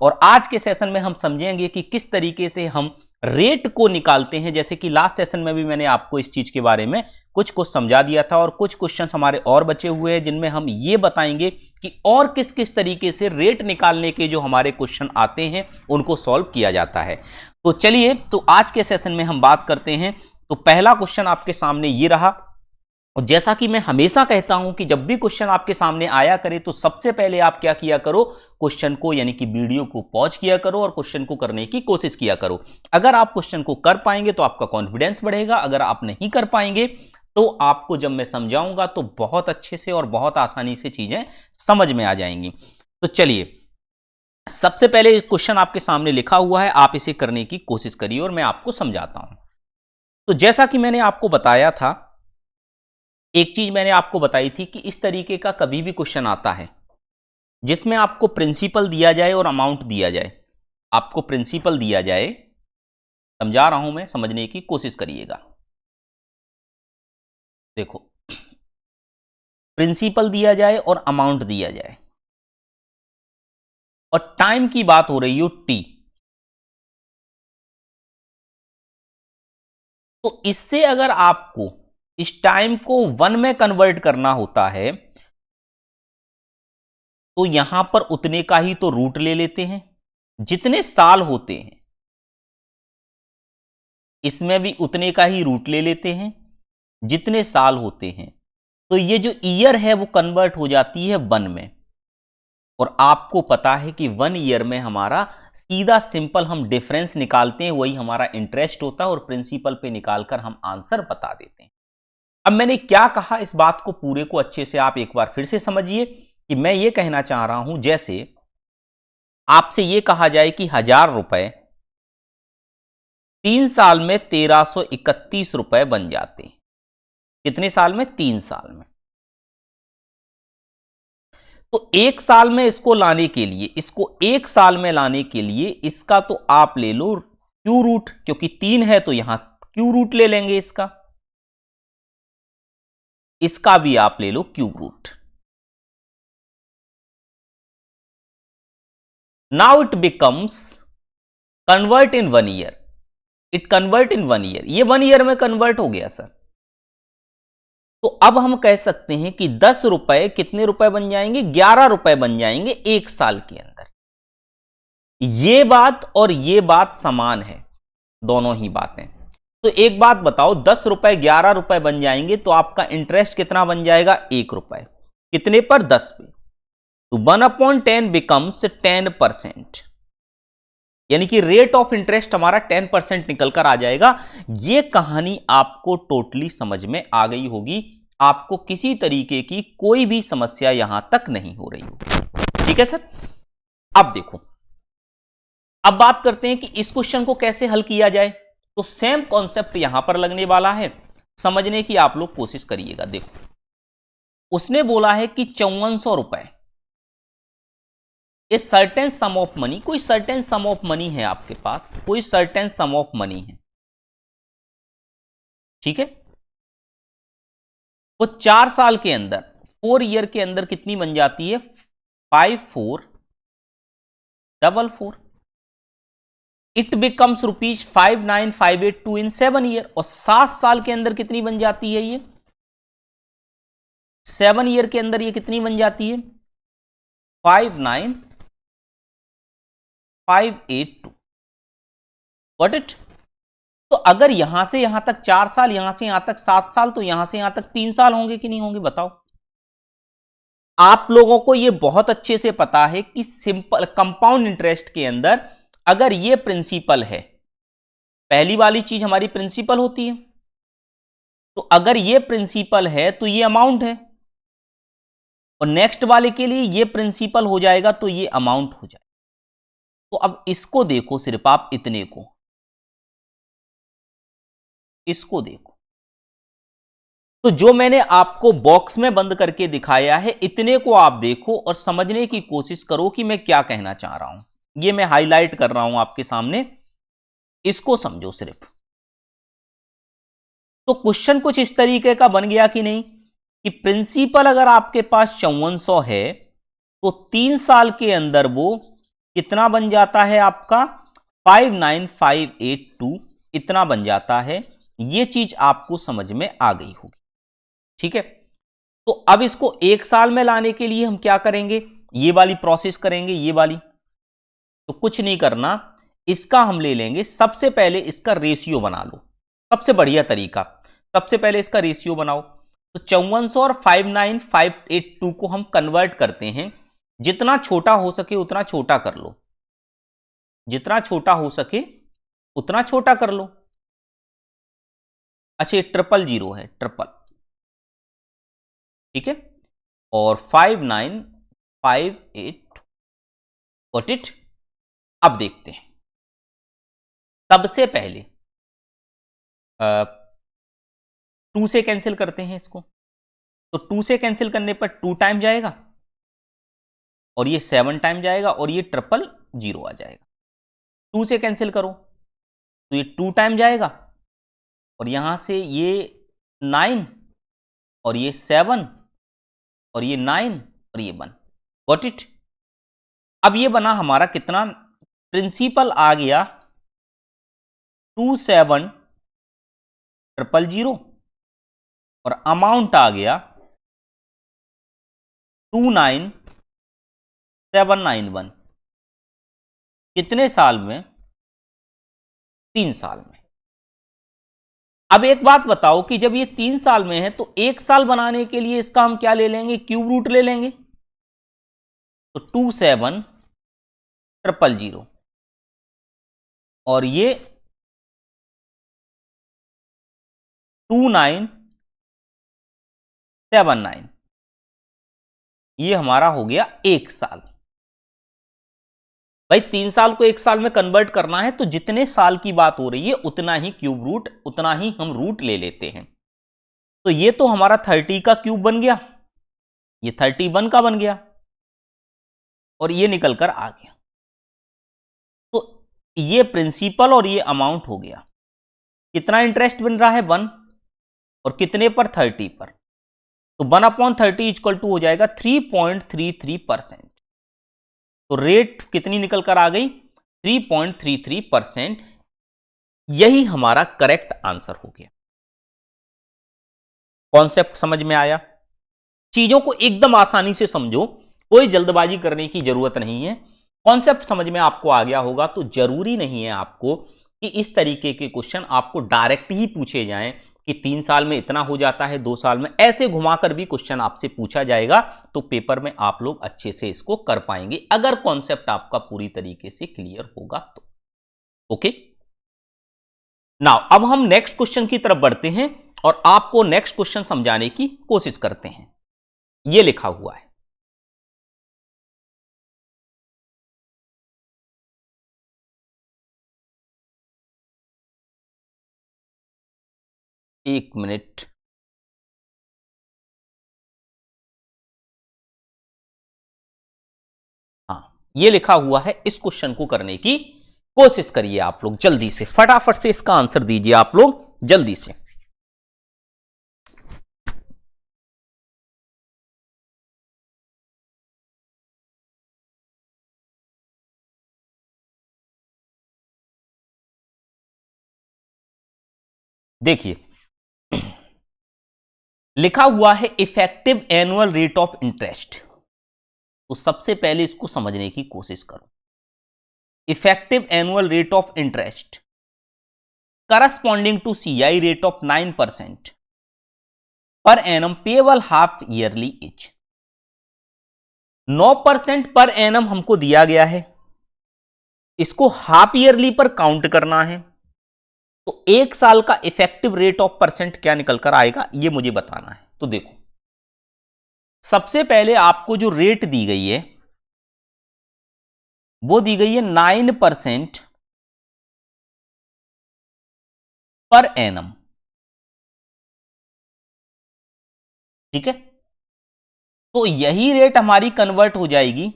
और आज के सेशन में हम समझेंगे कि किस तरीके से हम रेट को निकालते हैं। जैसे कि लास्ट सेशन में भी मैंने आपको इस चीज के बारे में कुछ समझा दिया था और कुछ क्वेश्चन हमारे और बचे हुए हैं जिनमें हम ये बताएंगे कि और किस किस तरीके से रेट निकालने के जो हमारे क्वेश्चन आते हैं उनको सॉल्व किया जाता है। तो चलिए, तो आज के सेशन में हम बात करते हैं। तो पहला क्वेश्चन आपके सामने ये रहा, और जैसा कि मैं हमेशा कहता हूं कि जब भी क्वेश्चन आपके सामने आया करे तो सबसे पहले आप क्या किया करो, क्वेश्चन को यानी कि वीडियो को पॉज किया करो और क्वेश्चन को करने की कोशिश किया करो। अगर आप क्वेश्चन को कर पाएंगे तो आपका कॉन्फिडेंस बढ़ेगा, अगर आप नहीं कर पाएंगे तो आपको जब मैं समझाऊंगा तो बहुत अच्छे से और बहुत आसानी से चीजें समझ में आ जाएंगी। तो चलिए, सबसे पहले क्वेश्चन आपके सामने लिखा हुआ है, आप इसे करने की कोशिश करिए और मैं आपको समझाता हूं। तो जैसा कि मैंने आपको बताया था, एक चीज मैंने आपको बताई थी कि इस तरीके का कभी भी क्वेश्चन आता है जिसमें आपको प्रिंसिपल दिया जाए और अमाउंट दिया जाए। आपको प्रिंसिपल दिया जाए, समझा रहा हूं मैं, समझने की कोशिश करिएगा। देखो, प्रिंसिपल दिया जाए और अमाउंट दिया जाए और टाइम की बात हो रही हो टी, तो इससे अगर आपको इस टाइम को 1 में कन्वर्ट करना होता है तो यहां पर उतने का ही तो रूट ले लेते हैं जितने साल होते हैं, इसमें भी उतने का ही रूट ले लेते हैं जितने साल होते हैं। तो ये जो ईयर है वो कन्वर्ट हो जाती है 1 में, और आपको पता है कि 1 ईयर में हमारा सीधा सिंपल हम डिफरेंस निकालते हैं, वही हमारा इंटरेस्ट होता है और प्रिंसिपल पे निकालकर हम आंसर बता देते हैं। अब मैंने क्या कहा, इस बात को पूरे को अच्छे से आप एक बार फिर से समझिए कि मैं ये कहना चाह रहा हूं, जैसे आपसे ये कहा जाए कि 1000 रुपए 3 साल में 1331 रुपए बन जाते हैं। कितने साल में? 3 साल में। तो 1 साल में इसको लाने के लिए, इसको 1 साल में लाने के लिए इसका तो आप ले लो क्यू रूट, क्योंकि 3 है तो यहां क्यू रूट ले लेंगे, इसका भी आप ले लो cube root. Now it becomes convert in 1 year, it convert in 1 year, ये 1 ईयर में कन्वर्ट हो गया सर। तो अब हम कह सकते हैं कि 10 रुपए कितने रुपए बन जाएंगे? 11 रुपए बन जाएंगे 1 साल के अंदर। ये बात और ये बात समान है, दोनों ही बातें। तो एक बात बताओ, 10 रुपए 11 रुपए बन जाएंगे तो आपका इंटरेस्ट कितना बन जाएगा? 1 रुपए। कितने पर? 10 पे। तो 1/10 बिकम्स 10%, यानी कि रेट ऑफ इंटरेस्ट हमारा 10% निकलकर आ जाएगा। यह कहानी आपको टोटली समझ में आ गई होगी, आपको किसी तरीके की कोई भी समस्या यहां तक नहीं हो रही होगी। ठीक है सर। अब देखो, अब बात करते हैं कि इस क्वेश्चन को कैसे हल किया जाए। तो सेम कॉन्सेप्ट यहां पर लगने वाला है, समझने की आप लोग कोशिश करिएगा। देखो, उसने बोला है कि 5400 रुपए, a certain some of money, कोई सर्टेन सम ऑफ मनी है आपके पास, कोई सर्टेन सम ऑफ मनी है, ठीक है। वो 4 साल के अंदर, 4 ईयर के अंदर कितनी बन जाती है? 5444। It becomes rupees 59582 in 7 year, और 7 साल के अंदर कितनी बन जाती है? ये 7 ईयर के अंदर ये कितनी बन जाती है? 59582। Got it? तो अगर यहां से यहां तक 4 साल, यहां से यहां तक 7 साल, तो यहां से यहां तक 3 साल होंगे कि नहीं होंगे? बताओ। आप लोगों को यह बहुत अच्छे से पता है कि सिंपल कंपाउंड इंटरेस्ट के अंदर अगर यह प्रिंसिपल है, पहली वाली चीज हमारी प्रिंसिपल होती है, तो अगर यह प्रिंसिपल है तो यह अमाउंट है, और नेक्स्ट वाले के लिए यह प्रिंसिपल हो जाएगा तो यह अमाउंट हो जाएगा। तो अब इसको देखो, सिर्फ आप इतने को, इसको देखो, तो जो मैंने आपको बॉक्स में बंद करके दिखाया है, इतने को आप देखो और समझने की कोशिश करो कि मैं क्या कहना चाह रहा हूं। ये मैं हाईलाइट कर रहा हूं आपके सामने, इसको समझो सिर्फ। तो क्वेश्चन कुछ इस तरीके का बन गया कि नहीं, कि प्रिंसिपल अगर आपके पास 5400 है तो 3 साल के अंदर वो कितना बन जाता है आपका 59582 इतना बन जाता है। ये चीज आपको समझ में आ गई होगी, ठीक है। तो अब इसको 1 साल में लाने के लिए हम क्या करेंगे, ये वाली प्रोसेस करेंगे, ये वाली। तो कुछ नहीं करना, इसका हम ले लेंगे, सबसे पहले इसका रेशियो बना लो, सबसे बढ़िया तरीका। सबसे पहले इसका रेशियो बनाओ। तो 5400 और 59582 को हम कन्वर्ट करते हैं, जितना छोटा हो सके उतना छोटा कर लो, जितना छोटा हो सके उतना छोटा कर लो। अच्छा, ये 000 है, ट्रिपल, ठीक है। और 5958 गॉट इट। अब देखते हैं, सबसे पहले 2 से कैंसिल करते हैं इसको। तो 2 से कैंसिल करने पर 2 टाइम जाएगा और ये 7 टाइम जाएगा और ये 000 आ जाएगा। 2 से कैंसिल करो तो ये 2 टाइम जाएगा और यहां से ये 9 और ये 7 और ये 9 और ये 1, गॉट इट। अब ये बना हमारा कितना, प्रिंसिपल आ गया 27000 और अमाउंट आ गया 29791। कितने साल में, 3 साल में। अब एक बात बताओ कि जब ये 3 साल में है तो 1 साल बनाने के लिए इसका हम क्या ले लेंगे, क्यूब रूट ले लेंगे। तो 27000 और ये 2979, ये हमारा हो गया 1 साल। भाई 3 साल को 1 साल में कन्वर्ट करना है तो जितने साल की बात हो रही है उतना ही क्यूब रूट, उतना ही हम रूट ले लेते हैं। तो ये तो हमारा 30 का क्यूब बन गया, ये 31 का बन गया और ये निकल कर आ गया। तो ये प्रिंसिपल और ये अमाउंट हो गया। कितना इंटरेस्ट बन रहा है, 1, और कितने पर, 30 पर। तो 1/30 इक्वल टू हो जाएगा 3.33%। तो रेट कितनी निकल कर आ गई, 3.33%। यही हमारा करेक्ट आंसर हो गया। कॉन्सेप्ट समझ में आया। चीजों को एकदम आसानी से समझो, कोई जल्दबाजी करने की जरूरत नहीं है। कॉन्सेप्ट समझ में आपको आ गया होगा तो जरूरी नहीं है आपको कि इस तरीके के क्वेश्चन आपको डायरेक्ट ही पूछे जाएं कि 3 साल में इतना हो जाता है, 2 साल में। ऐसे घुमाकर भी क्वेश्चन आपसे पूछा जाएगा तो पेपर में आप लोग अच्छे से इसको कर पाएंगे, अगर कॉन्सेप्ट आपका पूरी तरीके से क्लियर होगा तो। ओके, नाउ अब हम नेक्स्ट क्वेश्चन की तरफ बढ़ते हैं और आपको नेक्स्ट क्वेश्चन समझाने की कोशिश करते हैं। यह लिखा हुआ है, एक मिनट। हाँ, ये लिखा हुआ है, इस क्वेश्चन को करने की कोशिश करिए आप लोग जल्दी से, फटाफट से इसका आंसर दीजिए आप लोग जल्दी से। देखिए लिखा हुआ है effective annual rate of interest. तो सबसे पहले इसको समझने की कोशिश करो। Effective annual rate of interest corresponding to CI rate of 9% per annum payable half yearly each. 9% per annum हमको दिया गया है, इसको हाफ ईयरली पर काउंट करना है। तो 1 साल का इफेक्टिव रेट ऑफ परसेंट क्या निकल कर आएगा ये मुझे बताना है। तो देखो, सबसे पहले आपको जो रेट दी गई है वो दी गई है 9% पर एनम, ठीक है। तो यही रेट हमारी कन्वर्ट हो जाएगी,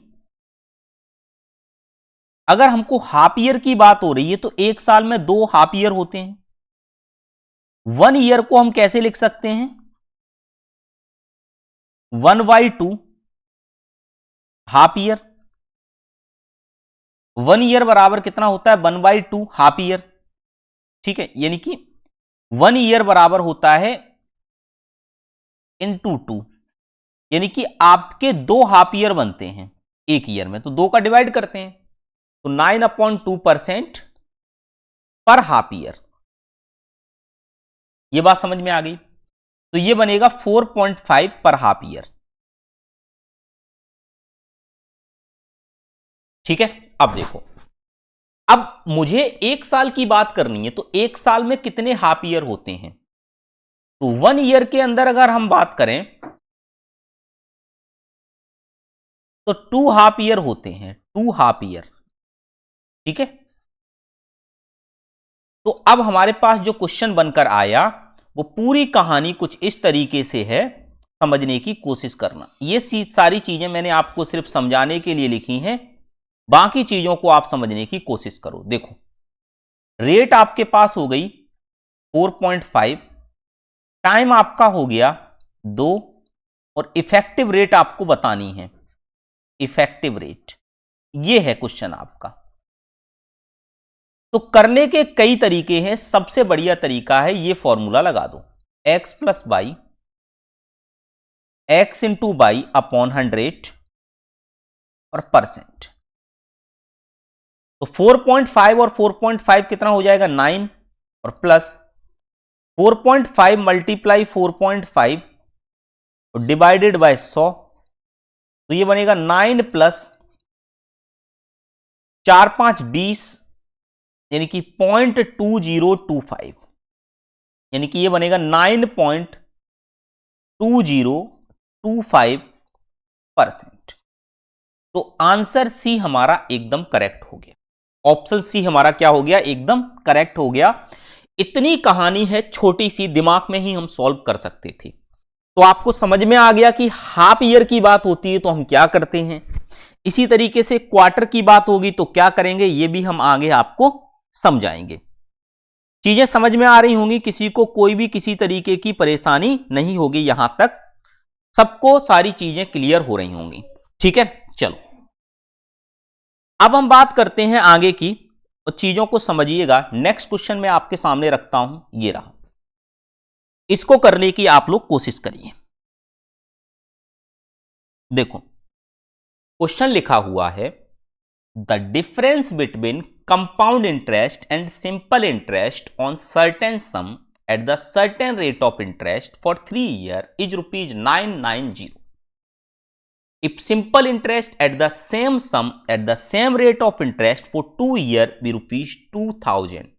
अगर हमको हाफ ईयर की बात हो रही है तो 1 साल में 2 हाफ ईयर होते हैं। 1 ईयर को हम कैसे लिख सकते हैं, 1/2 हाफ ईयर। 1 ईयर बराबर कितना होता है 1/2 हाफ ईयर, ठीक है, यानी कि 1 ईयर बराबर होता है इंटू 2, यानी कि आपके 2 हाफ ईयर बनते हैं एक ईयर में, तो 2 का डिवाइड करते हैं, तो 9/2% पर हाफ ईयर। ये बात समझ में आ गई, तो ये बनेगा 4.5 पर हाफ ईयर, ठीक है। अब देखो, अब मुझे एक साल की बात करनी है, तो एक साल में कितने हाफ ईयर होते हैं, तो 1 ईयर के अंदर अगर हम बात करें तो 2 हाफ ईयर होते हैं, 2 हाफ ईयर, ठीक है। तो अब हमारे पास जो क्वेश्चन बनकर आया वो पूरी कहानी कुछ इस तरीके से है, समझने की कोशिश करना। ये सारी चीजें मैंने आपको सिर्फ समझाने के लिए लिखी हैं, बाकी चीजों को आप समझने की कोशिश करो। देखो, रेट आपके पास हो गई 4.5, टाइम आपका हो गया 2, और इफेक्टिव रेट आपको बतानी है, इफेक्टिव रेट, ये है क्वेश्चन आपका। तो करने के कई तरीके हैं, सबसे बढ़िया तरीका है ये फॉर्मूला लगा दो, x plus by x into by upon 100 और परसेंट। तो 4.5 और 4.5 कितना हो जाएगा 9, और प्लस 4.5 मल्टीप्लाई 4.5 और डिवाइडेड बाय 100, तो ये बनेगा 9 प्लस 4 5 20, यानी कि 0.2025, यानी कि ये बनेगा 9.2025%। तो आंसर सी हमारा एकदम करेक्ट हो गया, ऑप्शन सी हमारा क्या हो गया, एकदम करेक्ट हो गया। इतनी कहानी है छोटी सी, दिमाग में ही हम सॉल्व कर सकते थे। तो आपको समझ में आ गया कि हाफ ईयर की बात होती है तो हम क्या करते हैं, इसी तरीके से क्वार्टर की बात होगी तो क्या करेंगे, ये भी हम आगे आपको समझाएंगे। चीजें समझ में आ रही होंगी, किसी को कोई भी किसी तरीके की परेशानी नहीं होगी, यहां तक सबको सारी चीजें क्लियर हो रही होंगी, ठीक है। चलो अब हम बात करते हैं आगे की, और चीजों को समझिएगा। नेक्स्ट क्वेश्चन मैं आपके सामने रखता हूं, ये रहा, इसको करने की आप लोग कोशिश करिए। देखो, क्वेश्चन लिखा हुआ है, the difference between compound interest and simple interest on certain sum at the certain rate of interest for 3 year is ₹990। If simple interest at the same sum at the same rate of interest for 2 years be ₹2000,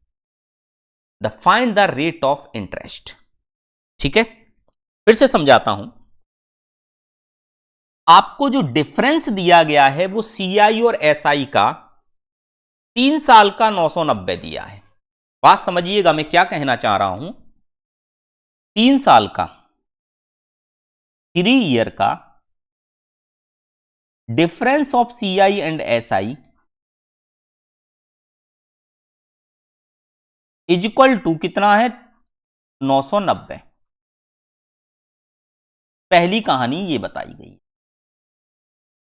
the find the rate of interest। ठीक है, फिर से समझाता हूं। आपको जो difference दिया गया है वो CI और SI का 3 साल का 990 दिया है। बात समझिएगा मैं क्या कहना चाह रहा हूं, 3 साल का 3 ईयर का difference of CI and SI is equal to कितना है 990। पहली कहानी ये बताई गई,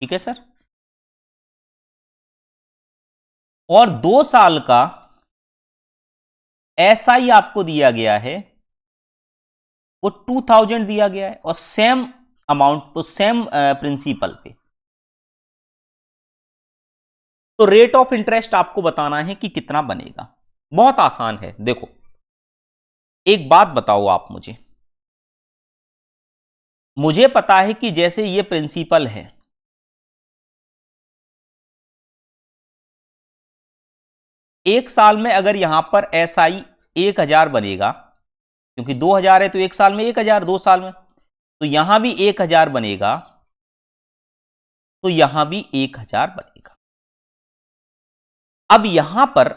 ठीक है सर। और 2 साल का SI आपको दिया गया है, वो 2000 दिया गया है, और सेम अमाउंट तो सेम प्रिंसिपल पे। तो रेट ऑफ इंटरेस्ट आपको बताना है कि कितना बनेगा, बहुत आसान है। देखो, एक बात बताओ आप मुझे पता है कि जैसे ये प्रिंसिपल है, एक साल में अगर यहां पर SI 1000 बनेगा, क्योंकि 2000 है तो एक साल में 1000, 2 साल में, तो यहां भी 1000 बनेगा, तो यहां भी 1000 बनेगा। अब यहां पर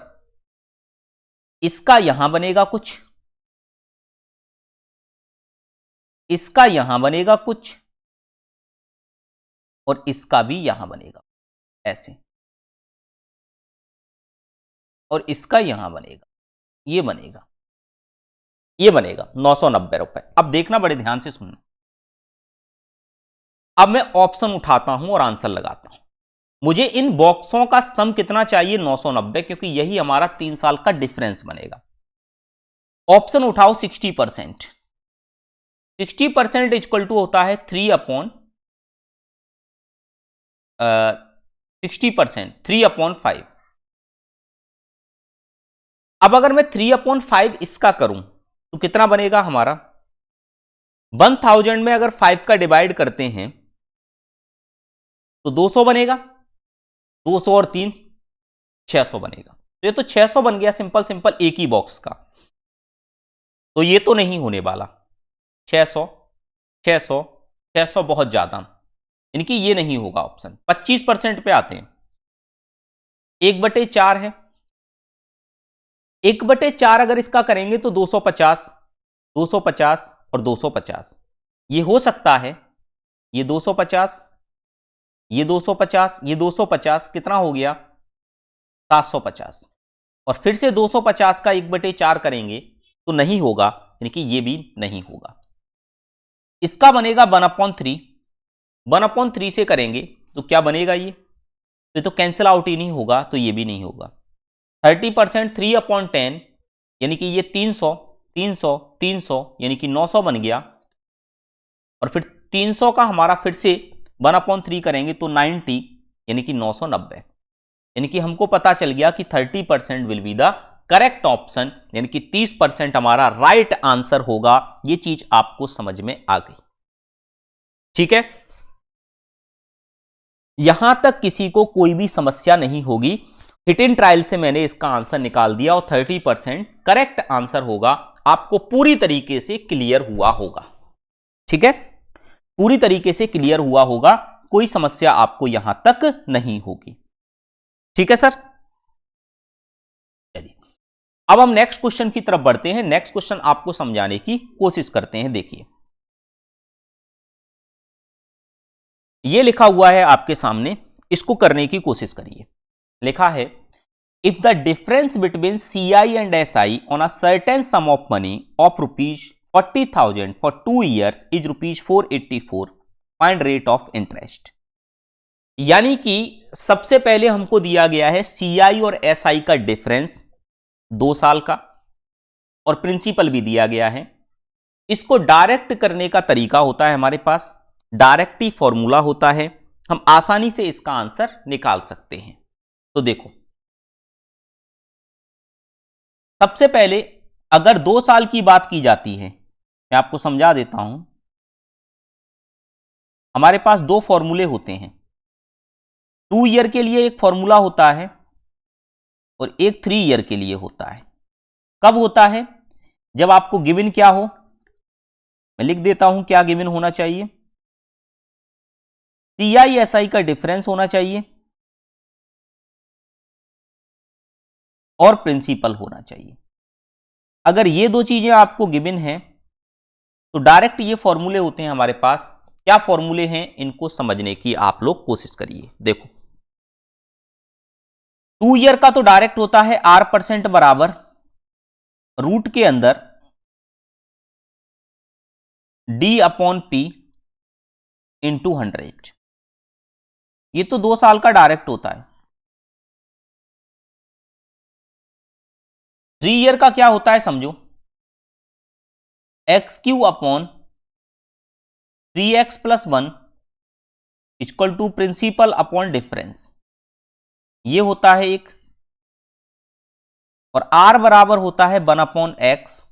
इसका यहां बनेगा कुछ, इसका यहां बनेगा कुछ, और इसका भी यहां बनेगा ऐसे, और इसका यहां बनेगा, ये बनेगा, ये बनेगा 990 रुपए। अब देखना, बड़े ध्यान से सुनना। अब मैं ऑप्शन उठाता हूं और आंसर लगाता हूं। मुझे इन बॉक्सों का सम कितना चाहिए, 990, क्योंकि यही हमारा 3 साल का डिफरेंस बनेगा। ऑप्शन उठाओ 60%। 60% इक्वल टू होता है 3/5। अब अगर मैं 3/5 इसका करूं तो कितना बनेगा हमारा, 1000 में अगर 5 का डिवाइड करते हैं तो 200 बनेगा, 200 और 3 600 बनेगा। तो ये तो 600 बन गया सिंपल सिंपल एक ही बॉक्स का। तो ये तो नहीं होने वाला, 600 600 600 बहुत ज्यादा, इनकी ये नहीं होगा ऑप्शन। 25% पे आते हैं, 1/4 है, 1/4 अगर इसका करेंगे तो 250 250 और 250, ये हो सकता है, ये 250 ये 250 ये 250 कितना हो गया 750, और फिर से 250 का 1/4 करेंगे तो नहीं होगा, यानी कि ये भी नहीं होगा। इसका बनेगा 1/3। 1/3 से करेंगे तो क्या बनेगा, ये तो कैंसिल आउट ही नहीं होगा, तो ये भी नहीं होगा। 30% 3/10 यानी कि ये 300 300 300 यानी कि 900 बन गया, और फिर 300 का हमारा फिर से 1/3 करेंगे तो 90 यानी कि 990, यानी कि हमको पता चल गया कि 30% will be the correct option, यानी कि 30% हमारा राइट आंसर होगा। ये चीज आपको समझ में आ गई, ठीक है। यहां तक किसी को कोई भी समस्या नहीं होगी। हिट एंड ट्रायल से मैंने इसका आंसर निकाल दिया और 30% करेक्ट आंसर होगा, आपको पूरी तरीके से क्लियर हुआ होगा, ठीक है, पूरी तरीके से क्लियर हुआ होगा, कोई समस्या आपको यहां तक नहीं होगी, ठीक है सर। चलिए अब हम नेक्स्ट क्वेश्चन की तरफ बढ़ते हैं। नेक्स्ट क्वेश्चन आपको समझाने की कोशिश करते हैं। देखिए ये लिखा हुआ है आपके सामने, इसको करने की कोशिश करिए। लिखा है if the difference between CI and SI on a certain some of money of ₹40,000 for 2 years is ₹484, find rate of interest. यानी कि सबसे पहले हमको दिया गया है CI और SI का डिफरेंस 2 साल का, और प्रिंसिपल भी दिया गया है। इसको डायरेक्ट करने का तरीका होता है हमारे पास, डायरेक्ट ही फॉर्मूला होता है, हम आसानी से इसका आंसर निकाल सकते हैं। तो देखो सबसे पहले अगर 2 साल की बात की जाती है, मैं आपको समझा देता हूं। हमारे पास 2 फॉर्मूले होते हैं, 2 ईयर के लिए एक फॉर्मूला होता है और एक 3 ईयर के लिए होता है। कब होता है, जब आपको गिवन क्या हो, मैं लिख देता हूं क्या गिवन होना चाहिए, CI SI का डिफरेंस होना चाहिए और प्रिंसिपल होना चाहिए। अगर ये 2 चीजें आपको गिवन है तो डायरेक्ट ये फॉर्मूले होते हैं हमारे पास। क्या फॉर्मूले हैं, इनको समझने की आप लोग कोशिश करिए। देखो 2 ईयर का तो डायरेक्ट होता है R% बराबर रूट के अंदर D/P इंटू 100। ये तो 2 साल का डायरेक्ट होता है। 3 ईयर का क्या होता है समझो, XQ/3x+1 equal to principal upon difference, ये होता है एक, और R बराबर होता है 1/x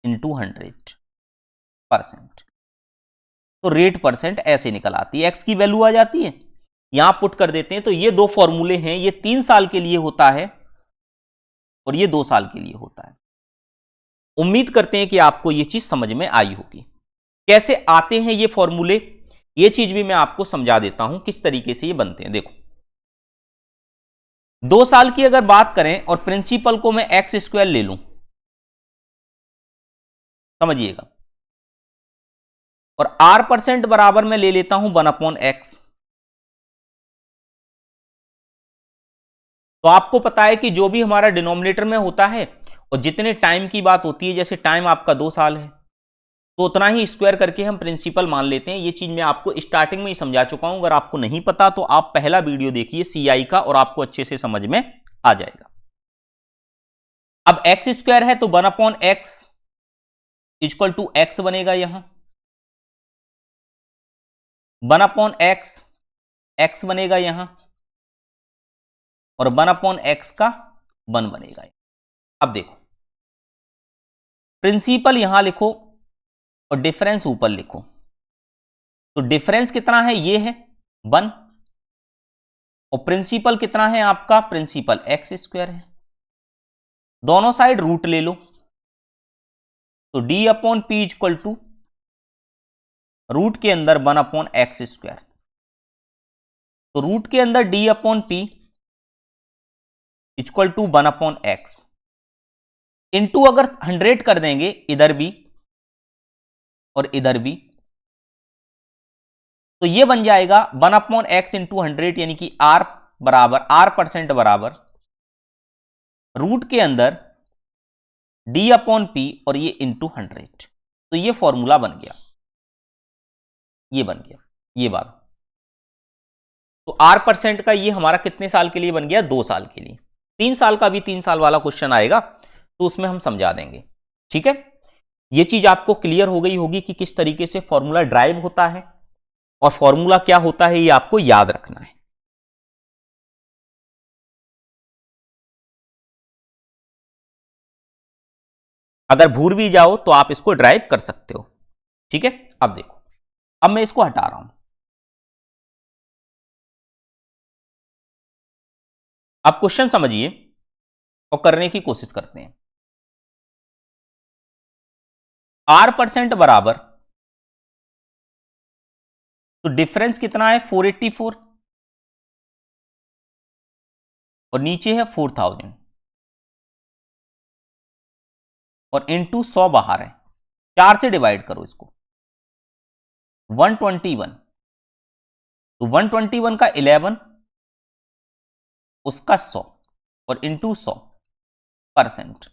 इंटू 100%। तो रेट परसेंट ऐसे निकल आती है, x की वैल्यू आ जाती है, यहां पुट कर देते हैं। तो ये 2 फॉर्मूले हैं, ये 3 साल के लिए होता है और ये 2 साल के लिए होता है। उम्मीद करते हैं कि आपको ये चीज समझ में आई होगी। कैसे आते हैं ये फॉर्मूले, ये चीज भी मैं आपको समझा देता हूं किस तरीके से ये बनते हैं। देखो 2 साल की अगर बात करें और प्रिंसिपल को मैं x² ले लूं, समझिएगा, और R% बराबर मैं ले लेता हूं 1/x। तो आपको पता है कि जो भी हमारा डिनोमिनेटर में होता है और जितने टाइम की बात होती है, जैसे टाइम आपका 2 साल है, तो उतना ही स्क्वायर करके हम प्रिंसिपल मान लेते हैं। ये चीज मैं आपको स्टार्टिंग में ही समझा चुका हूं। अगर आपको नहीं पता तो आप पहला वीडियो देखिए सीआई का और आपको अच्छे से समझ में आ जाएगा। अब एक्स स्क्वायर है तो 1/x इक्वल टू एक्स बनेगा। यहां 1/x एक्स बनेगा यहां, और 1/x का 1 बनेगा। अब देखो, प्रिंसिपल यहां लिखो और डिफरेंस ऊपर लिखो। तो डिफरेंस कितना है, ये है 1, और प्रिंसिपल कितना है आपका, प्रिंसिपल एक्स स्क्वायर है। दोनों साइड रूट ले लो, तो d/p इक्वल टू रूट के अंदर 1/x स्क्वायर। तो रूट के अंदर d/p equal to 1/x into अगर 100 कर देंगे इधर भी और इधर भी, तो ये बन जाएगा 1/x इंटू 100, यानी कि r% बराबर रूट के अंदर d/p और ये इंटू 100। तो ये फॉर्मूला बन गया, ये बन गया ये बात। तो r% का ये हमारा कितने साल के लिए बन गया, 2 साल के लिए। 3 साल का भी 3 साल वाला क्वेश्चन आएगा तो उसमें हम समझा देंगे। ठीक है, ये चीज आपको क्लियर हो गई होगी कि किस तरीके से फॉर्मूला ड्राइव होता है और फॉर्मूला क्या होता है, ये आपको याद रखना है। अगर भूल भी जाओ तो आप इसको ड्राइव कर सकते हो। ठीक है, अब देखो, अब मैं इसको हटा रहा हूं। आप क्वेश्चन समझिए और करने की कोशिश करते हैं। r% बराबर, तो डिफरेंस कितना है 484 और नीचे है 4000 और इंटू 100 बाहर है, 4 से डिवाइड करो इसको, 121। तो 121 का 11 उसका 100 और इंटू 100%।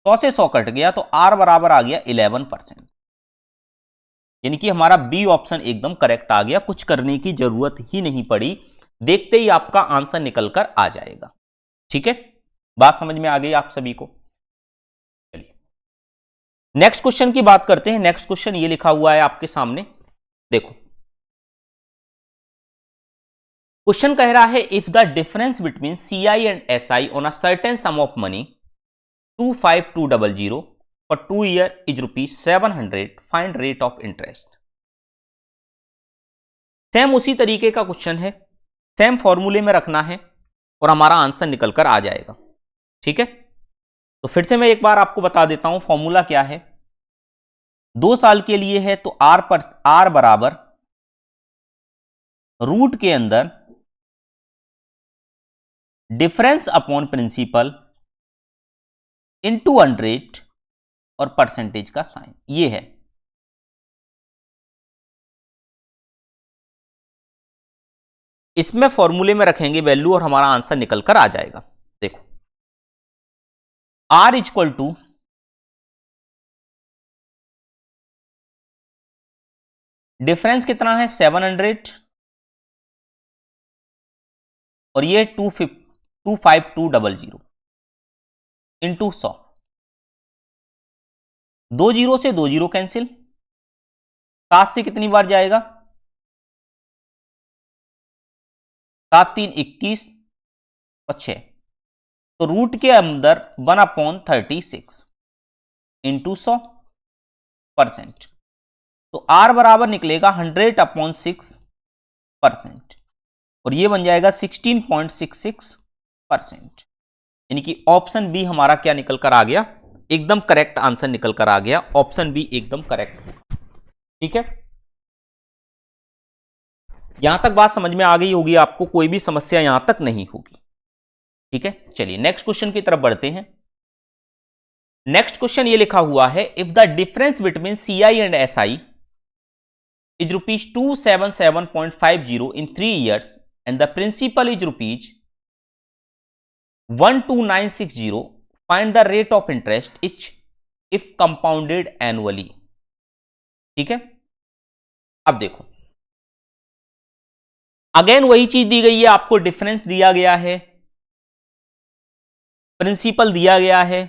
100 से 100 कट गया तो r बराबर आ गया 11%, यानी कि हमारा बी ऑप्शन एकदम करेक्ट आ गया। कुछ करने की जरूरत ही नहीं पड़ी, देखते ही आपका आंसर निकल कर आ जाएगा। ठीक है, बात समझ में आ गई आप सभी को। चलिए नेक्स्ट क्वेश्चन की बात करते हैं। नेक्स्ट क्वेश्चन ये लिखा हुआ है आपके सामने, देखो क्वेश्चन कह रहा है if the difference between CI and SI on a certain some of money 25200 for 2 year is ₹700, find rate of interest. Same उसी तरीके का क्वेश्चन है, सेम फॉर्मूले में रखना है और हमारा आंसर निकल कर आ जाएगा। ठीक है, तो फिर से मैं एक बार आपको बता देता हूं फॉर्मूला क्या है। 2 साल के लिए है तो r बराबर रूट के अंदर डिफरेंस अपॉन प्रिंसिपल इंटू 100 और परसेंटेज का साइन, ये है। इसमें फॉर्मूले में रखेंगे वैल्यू और हमारा आंसर निकल कर आ जाएगा। देखो r इक्वल टू डिफरेंस कितना है 700 और ये 25200 इंटू 100। 2 जीरो से 2 जीरो कैंसिल, 7 से कितनी बार जाएगा, 7 3 21 और 6, तो रूट के अंदर 1/36 इंटू 100%। तो r बराबर निकलेगा 100/6% और ये बन जाएगा 16.66%, यानी कि ऑप्शन बी हमारा क्या निकल कर आ गया, एकदम करेक्ट आंसर निकल कर आ गया। ऑप्शन बी एकदम करेक्ट होगा। ठीक है, यहां तक बात समझ में आ गई होगी आपको, कोई भी समस्या यहां तक नहीं होगी। ठीक है, चलिए नेक्स्ट क्वेश्चन की तरफ बढ़ते हैं। नेक्स्ट क्वेश्चन ये लिखा हुआ है if the difference between CI and SI is ₹277.50 in 3 years and the principal is ₹12960, find the rate of interest if compounded annually। ठीक है, अब देखो अगेन वही चीज दी गई है, आपको डिफरेंस दिया गया है, प्रिंसिपल दिया गया है,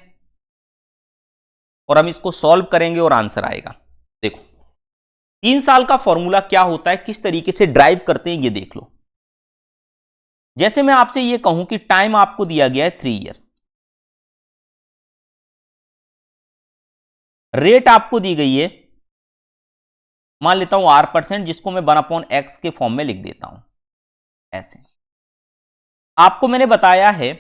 और हम इसको सॉल्व करेंगे और आंसर आएगा। देखो 3 साल का फॉर्मूला क्या होता है, किस तरीके से ड्राइव करते हैं ये देख लो। जैसे मैं आपसे ये कहूं कि टाइम आपको दिया गया है 3 ईयर, रेट आपको दी गई है, मान लेता हूं R%, जिसको मैं 1/x के फॉर्म में लिख देता हूं ऐसे। आपको मैंने बताया है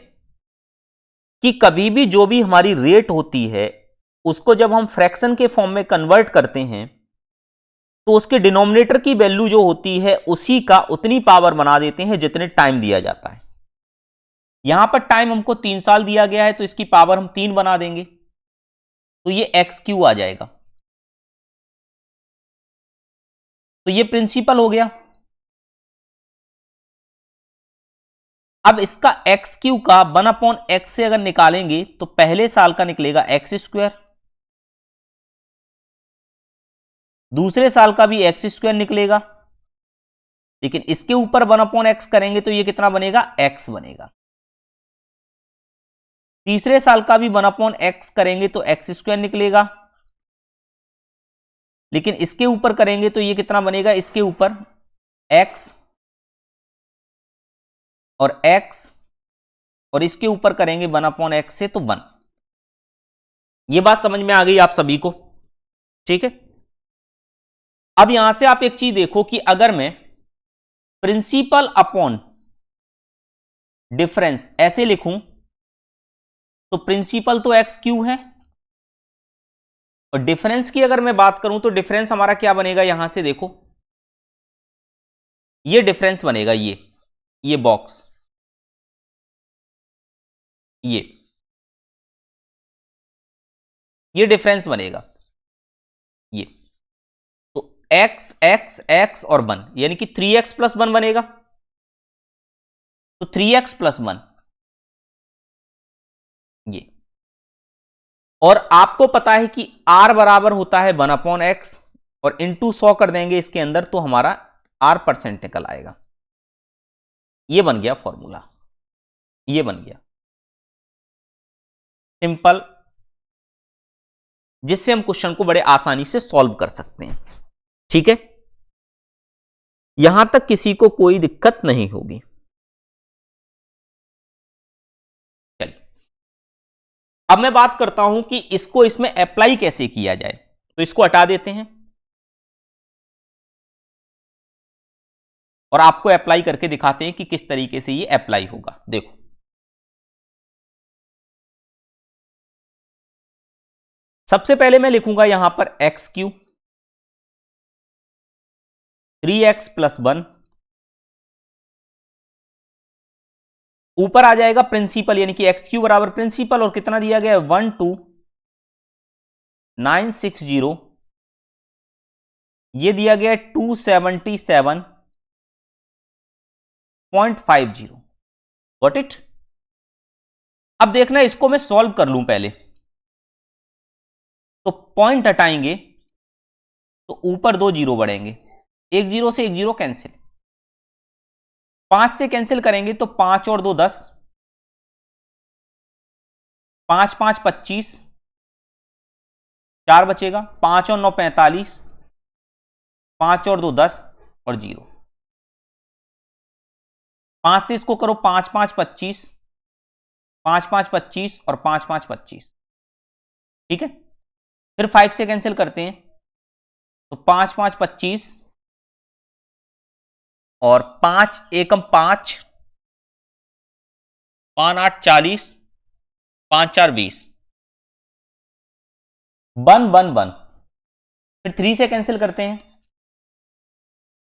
कि कभी भी जो भी हमारी रेट होती है उसको जब हम फ्रैक्शन के फॉर्म में कन्वर्ट करते हैं तो उसके डिनोमिनेटर की वैल्यू जो होती है उसी का उतनी पावर बना देते हैं जितने टाइम दिया जाता है। यहां पर टाइम हमको 3 साल दिया गया है तो इसकी पावर हम 3 बना देंगे, तो ये XQ आ जाएगा। तो ये प्रिंसिपल हो गया। अब इसका XQ का 1/x से अगर निकालेंगे तो पहले साल का निकलेगा x², दूसरे साल का भी x² निकलेगा, लेकिन इसके ऊपर 1/x करेंगे तो ये कितना बनेगा, x बनेगा। तीसरे साल का भी 1/x करेंगे तो x² निकलेगा, लेकिन इसके ऊपर करेंगे तो ये कितना बनेगा, इसके ऊपर x और x, और इसके ऊपर करेंगे 1/x से तो 1। ये बात समझ में आ गई आप सभी को, ठीक है। अब यहां से आप एक चीज देखो कि अगर मैं प्रिंसिपल अपॉन डिफरेंस ऐसे लिखूं तो प्रिंसिपल तो XQ है, और डिफरेंस की अगर मैं बात करूं तो डिफरेंस हमारा क्या बनेगा, यहां से देखो ये डिफरेंस बनेगा, ये बॉक्स, ये डिफरेंस बनेगा ये। तो x x x और 1 यानी कि 3x + 1 बनेगा, तो 3x + 1 ये। और आपको पता है कि r बराबर होता है 1/x, और इंटू 100 कर देंगे इसके अंदर तो हमारा R% निकल आएगा। ये बन गया फॉर्मूला, ये बन गया सिंपल, जिससे हम क्वेश्चन को बड़े आसानी से सॉल्व कर सकते हैं, ठीक है। यहां तक किसी को कोई दिक्कत नहीं होगी। चलिए अब मैं बात करता हूं कि इसको इसमें अप्लाई कैसे किया जाए, तो इसको हटा देते हैं और आपको अप्लाई करके दिखाते हैं कि किस तरीके से ये अप्लाई होगा। देखो सबसे पहले मैं लिखूंगा यहां पर XQ, 3x + 1, ऊपर आ जाएगा प्रिंसिपल यानी कि XQ बराबर प्रिंसिपल, और कितना दिया गया है 12960, ये दिया गया है 277.50। Got it. अब देखना इसको मैं सॉल्व कर लूं पहले, तो पॉइंट हटाएंगे तो ऊपर 2 जीरो बढ़ेंगे, 1 0 से 1 0 कैंसिल, 5 से कैंसिल करेंगे तो 5 और 2 10, 5 5 25, 4 बचेगा, 5 और 9 45, 5 और 2 10 और 0, 5 से इसको करो 5 5 25, 5 5 25 और 5 5 25, ठीक है। फिर 5 से कैंसिल करते हैं तो 5 5 25 और 5 एकम 5, 5 8 40, 5 4 20, 1 1 1। फिर 3 से कैंसिल करते हैं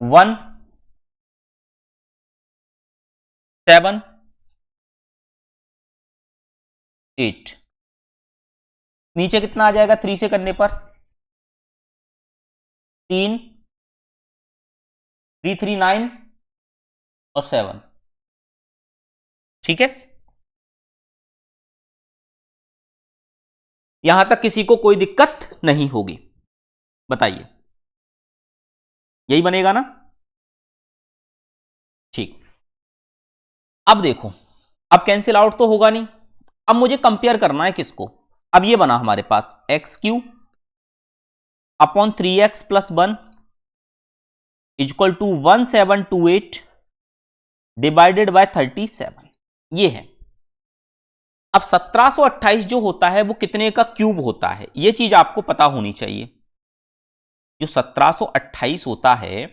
1 7 8, नीचे कितना आ जाएगा 3 से करने पर 3 3 3 9 और 7, ठीक है। यहां तक किसी को कोई दिक्कत नहीं होगी, बताइए। यही बनेगा ना? ठीक। अब देखो, अब कैंसिल आउट तो होगा नहीं, अब मुझे कंपेयर करना है किसको। अब ये बना हमारे पास x³ upon 3x plus 1 equal to 1728 divided by 37, ये है। अब 1728 जो होता है वो कितने का क्यूब होता है, ये चीज आपको पता होनी चाहिए। जो 1728 होता है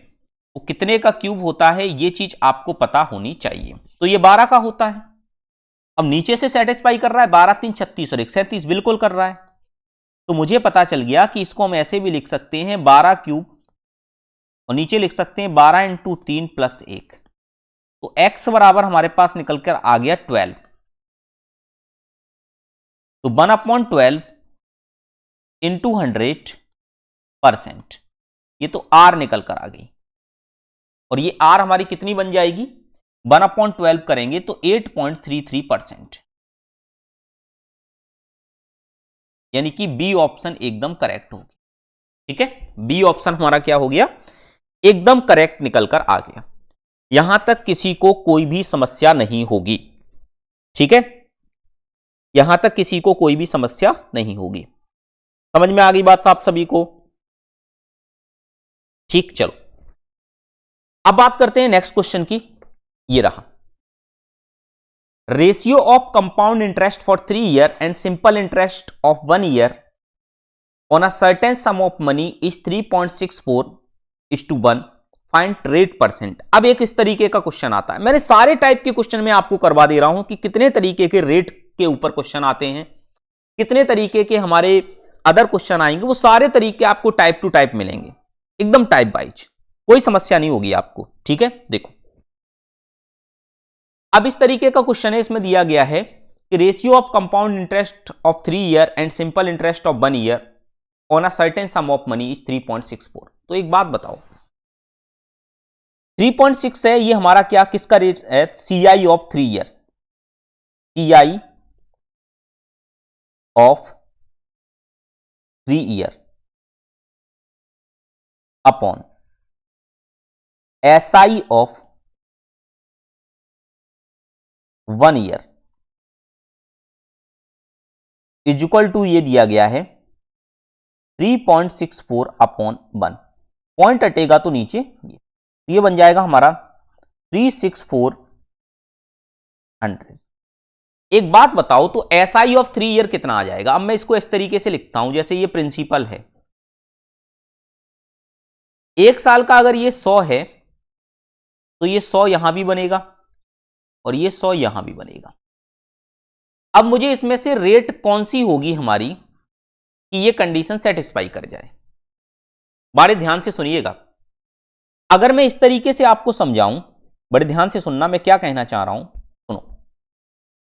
वो कितने का क्यूब होता है, ये चीज आपको पता होनी चाहिए। तो ये 12 का होता है। अब नीचे से सेटिस्फाई कर रहा है, 12 3 36 और 1 37 बिल्कुल कर रहा है। तो मुझे पता चल गया कि इसको हम ऐसे भी लिख सकते हैं 12 क्यूब, और नीचे लिख सकते हैं 12 इंटू 3 प्लस 1। तो x बराबर हमारे पास निकल कर आ गया 12। तो 1/12 इंटू 100%, ये तो r निकल कर आ गई। और ये r हमारी कितनी बन जाएगी, 1/12 करेंगे तो 8.33%, यानी कि बी ऑप्शन एकदम करेक्ट होगी। ठीक है, बी ऑप्शन हमारा क्या हो गया, एकदम करेक्ट निकल कर आ गया। यहां तक किसी को कोई भी समस्या नहीं होगी। ठीक है, यहां तक किसी को कोई भी समस्या नहीं होगी। समझ में आ गई बात आप सभी को? ठीक, चलो अब बात करते हैं नेक्स्ट क्वेश्चन की। ये रहा, ratio of compound interest for 3 year and simple interest of 1 year on a certain some of money is 3.64:1। Find rate percent. अब एक इस तरीके का क्वेश्चन आता है, मैंने सारे टाइप के क्वेश्चन में आपको करवा दे रहा हूं कि कितने तरीके के रेट के ऊपर क्वेश्चन आते हैं, कितने तरीके के हमारे अदर क्वेश्चन आएंगे, वो सारे तरीके आपको टाइप टू टाइप मिलेंगे, एकदम टाइप वाइज, कोई समस्या नहीं होगी आपको। ठीक है, देखो अब इस तरीके का क्वेश्चन है, इसमें दिया गया है कि ratio of compound interest of 3 year and simple interest of 1 year on a certain some of money is 3.64। तो एक बात बताओ, 3.6 है ये हमारा क्या, किसका रेट है, CI of 3 year, CI of 3 year upon SI of 1 year is equal to, ये दिया गया है 3.64 अपॉन 1। पॉइंट हटेगा तो नीचे ये बन जाएगा हमारा 36400। एक बात बताओ, तो SI ऑफ 3 ईयर कितना आ जाएगा। अब मैं इसको इस तरीके से लिखता हूं, जैसे ये प्रिंसिपल है, एक साल का अगर ये 100 है तो ये 100 यहां भी बनेगा और ये 100 यहां भी बनेगा। अब मुझे इसमें से रेट कौन सी होगी हमारी कि ये कंडीशन सेटिस्फाई कर जाए। बड़े ध्यान से सुनिएगा, अगर मैं इस तरीके से आपको समझाऊं, बड़े ध्यान से सुनना, मैं क्या कहना चाह रहा हूं, सुनो,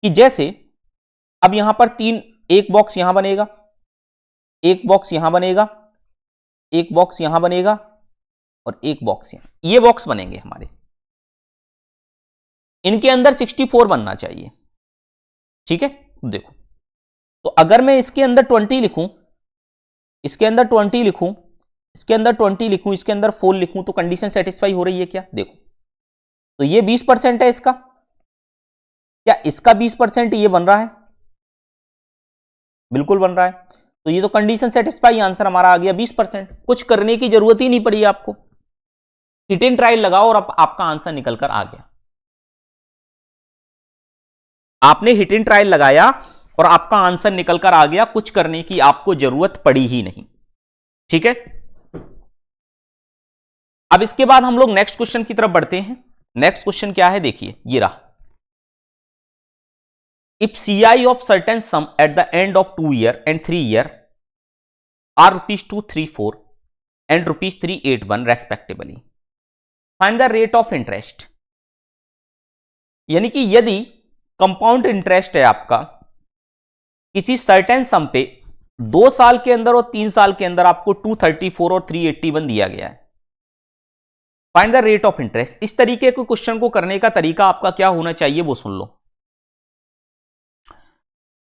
कि जैसे अब यहां पर एक बॉक्स यहां बनेगा, एक बॉक्स यहां बनेगा, एक बॉक्स यहां बनेगा और एक बॉक्स यहां, ये बॉक्स बनेंगे हमारे, इनके अंदर 64 बनना चाहिए। ठीक है, देखो, तो अगर मैं इसके अंदर 20 लिखूं, इसके अंदर 20 लिखूं, इसके अंदर 20 लिखूं, इसके अंदर 4 लिखूं, तो कंडीशन सेटिस्फाई हो रही है क्या, देखो, तो ये 20% है इसका, क्या इसका 20% ये बन रहा है, बिल्कुल बन रहा है। तो ये तो कंडीशन सेटिस्फाई, आंसर हमारा आ गया 20%। कुछ करने की जरूरत ही नहीं पड़ी आपको, हिट एंड ट्रायल लगाओ और आपका आंसर निकल कर आ गया। आपने हिट एंड ट्रायल लगाया और आपका आंसर निकल कर आ गया, कुछ करने की आपको जरूरत पड़ी ही नहीं। ठीक है, अब इसके बाद हम लोग नेक्स्ट क्वेश्चन की तरफ बढ़ते हैं। नेक्स्ट क्वेश्चन क्या है, देखिए ये रहा, if CI of certain sum at the end of 2 year and 3 year are ₹234 and ₹381 respectively, find the rate of interest. यानी कि यदि कंपाउंड इंटरेस्ट है आपका किसी सर्टेन सम पे 2 साल के अंदर और 3 साल के अंदर आपको 234 और 381 दिया गया है, find the rate of interest. इस तरीके के क्वेश्चन को करने का तरीका आपका क्या होना चाहिए वो सुन लो।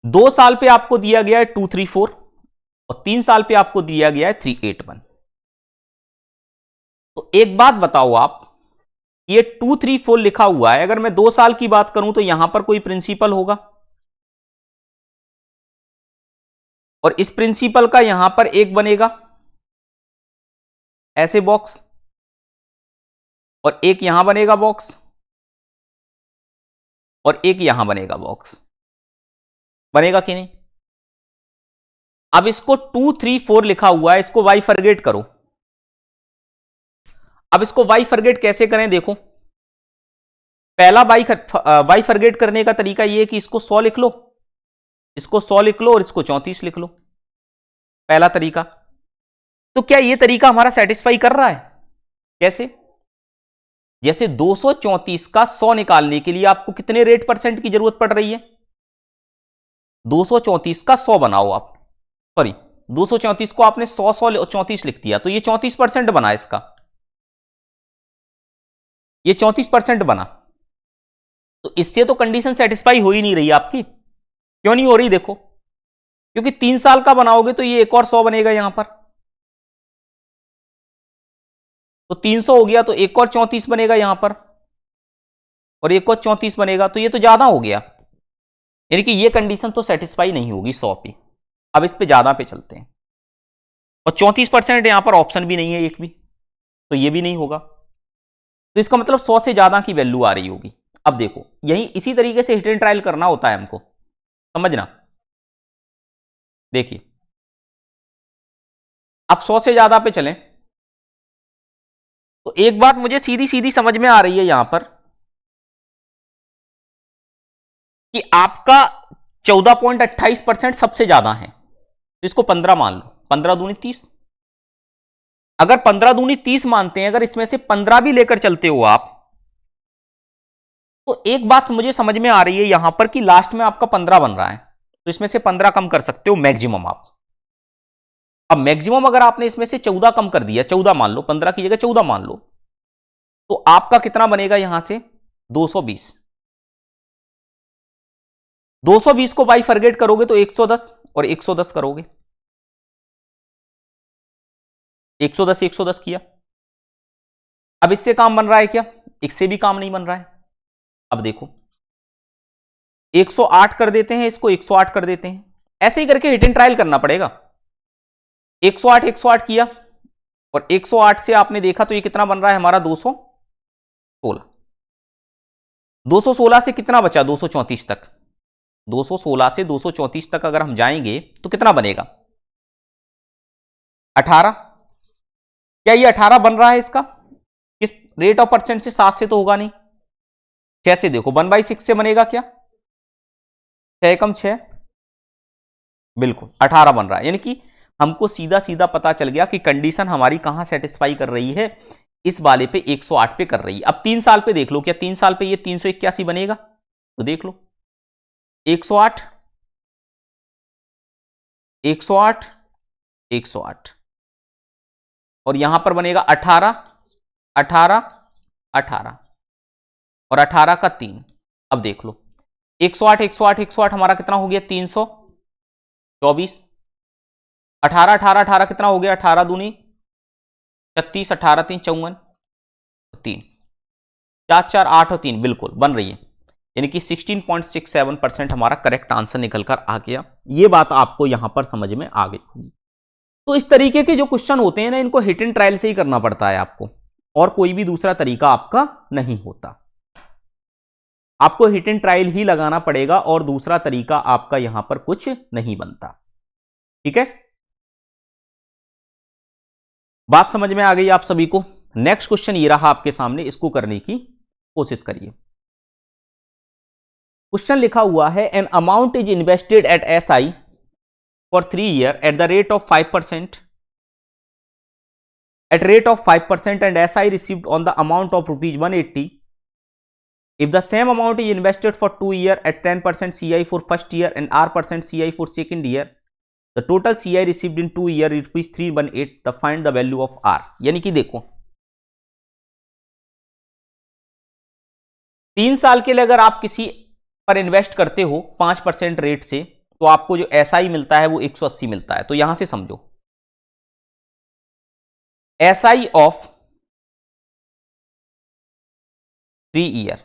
2 साल पे आपको दिया गया है 234 और 3 साल पे आपको दिया गया है 381। तो एक बात बताओ आप, ये 2, 3, 4 लिखा हुआ है, अगर मैं 2 साल की बात करूं तो यहां पर कोई प्रिंसिपल होगा, और इस प्रिंसिपल का यहां पर एक बनेगा ऐसे बॉक्स, और एक यहां बनेगा बॉक्स, और एक यहां बनेगा बॉक्स। बनेगा कि नहीं? अब इसको 2, 3, 4 लिखा हुआ है, इसको बाइफरगेट करो। अब इसको बाइफरगेट कैसे करें देखो। पहला बाइफरगेट करने का तरीका यह है कि इसको 100 लिख लो, इसको 100 लिख लो, और इसको 34 लिख लो। पहला तरीका। तो क्या यह तरीका हमारा सेटिस्फाई कर रहा है? कैसे? जैसे 234 का 100 निकालने के लिए आपको कितने रेट परसेंट की जरूरत पड़ रही है? 234 का 100 बनाओ आप, सॉरी 234 को आपने 100, 100 34 लिख दिया, तो ये 34% बना इसका, ये 34% बना। तो इससे तो कंडीशन सेटिस्फाई हो ही नहीं रही आपकी। क्यों नहीं हो रही? देखो, क्योंकि 3 साल का बनाओगे तो ये एक और 100 बनेगा यहां पर, तो 300 हो गया, तो एक और 34 बनेगा यहां पर, और एक और 34 बनेगा, तो ये तो ज्यादा हो गया। यानी कि ये कंडीशन तो सेटिस्फाई नहीं होगी 100 पे। अब इस पे ज्यादा पे चलते हैं, और 34% यहां पर ऑप्शन भी नहीं है एक भी, तो ये भी नहीं होगा। तो इसका मतलब 100 से ज्यादा की वैल्यू आ रही होगी। अब देखो, यही इसी तरीके से हिट एंड ट्रायल करना होता है हमको, समझना। देखिए, अब 100 से ज्यादा पे चलें, तो एक बात मुझे सीधी सीधी समझ में आ रही है यहां पर, कि आपका 14.28% सबसे ज्यादा है, तो इसको 15 मान लो, 15 दूनी 30। अगर 15 दूनी 30 मानते हैं, अगर इसमें से 15 भी लेकर चलते हो आप, तो एक बात मुझे समझ में आ रही है यहां पर कि लास्ट में आपका 15 बन रहा है, तो इसमें से 15 कम कर सकते हो मैक्सिमम आप। अब मैक्सिमम अगर आपने इसमें से 14 कम कर दिया, 14 मान लो, 15 की जगह 14 मान लो, तो आपका कितना बनेगा यहां से? 220। 220 को बाई फॉरगेट करोगे तो 110, और 110 करोगे, 110 110 किया। अब इससे काम बन रहा है क्या? इससे भी काम नहीं बन रहा है। अब देखो, 108 कर देते हैं, इसको 108 कर देते हैं, ऐसे ही करके हिट एंड ट्रायल करना पड़ेगा। 108 108 किया, और 108 से आपने देखा तो ये कितना बन रहा है हमारा? 216। 216 से कितना बचा? 234 तक। 216 से 234 तक अगर हम जाएंगे तो कितना बनेगा? 18। क्या ये 18 बन रहा है इसका? किस रेट ऑफ परसेंट से? 7 से तो होगा नहीं। 6 से देखो, 1/6 से बनेगा क्या? 6 कम 6, बिल्कुल 18 बन रहा है। यानी कि हमको सीधा सीधा पता चल गया कि कंडीशन हमारी कहां सेटिस्फाई कर रही है, इस वाले पे 108 पे कर रही है। अब 3 साल पे देख लो, क्या 3 साल पे ये 381 बनेगा? तो देख लो, 108 108 108, और यहां पर बनेगा 18 18 18, और 18 का 3। अब देख लो, 108 108 108 हमारा कितना हो गया? 324। 18 18 18 कितना हो गया? 18 दूनी 36, 18 3 54, 3 4 4 8 और 3, बिल्कुल बन रही है। यानी कि 16.67% हमारा करेक्ट आंसर निकलकर आ गया। ये बात आपको यहां पर समझ में आ गई होगी। तो इस तरीके के जो क्वेश्चन होते हैं ना, इनको हिट एंड ट्रायल से ही करना पड़ता है आपको, और कोई भी दूसरा तरीका आपका नहीं होता। आपको हिट एंड ट्रायल ही लगाना पड़ेगा, और दूसरा तरीका आपका यहां पर कुछ नहीं बनता। ठीक है, बात समझ में आ गई आप सभी को? नेक्स्ट क्वेश्चन ये रहा आपके सामने, इसको करने की कोशिश करिए। क्वेश्चन लिखा हुआ है, an amount is invested at SI for 3 years at the rate of 5%, at rate of 5%, and SI received on the amount of rupees 180. If the same amount is invested for 2 years at 10% CI for first year and R% CI for second year, the total CI received in 2 years is rupees 318. The find the value of R. यानी कि देखो, 3 साल के लिए अगर आप किसी पर इन्वेस्ट करते हो 5% रेट से, तो आपको जो SI मिलता है वो 180 मिलता है। तो यहां से समझो, SI of 3 year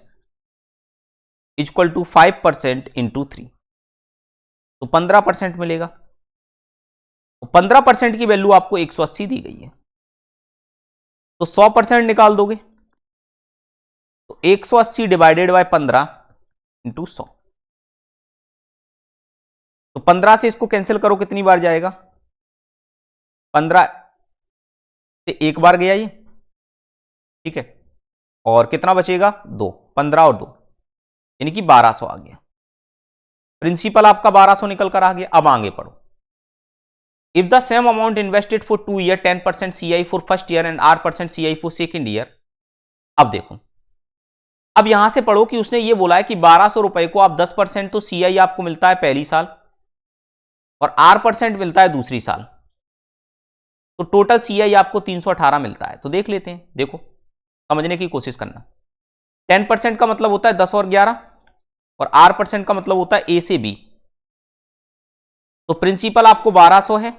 equal to 5% into 3, तो 15% मिलेगा। तो 15% की वैल्यू आपको 180 दी गई है, तो 100% निकाल दोगे, तो 180 डिवाइडेड बाय 15 इंटू 100, तो 15 से इसको कैंसिल करो, कितनी बार जाएगा, 15 से एक बार गया ये, ठीक है, और कितना बचेगा 2, 15 और 2 यानी कि 1200 आ गया। प्रिंसिपल आपका 1200 निकल कर आ गया। अब आगे पढ़ो। If the same amount invested for 2 year 10% CI for first year and R% CI for second year. अब देखो, अब यहां से पढ़ो कि उसने ये बोला है कि 1200 रुपए को आप 10% तो CI आपको मिलता है पहली साल और R% मिलता है दूसरी साल, तो टोटल CI आपको 318 मिलता है। तो देख लेते हैं, देखो समझने की कोशिश करना। 10% का मतलब होता है 10 और 11 और R% का मतलब होता है A से B। तो प्रिंसिपल आपको 1200 है,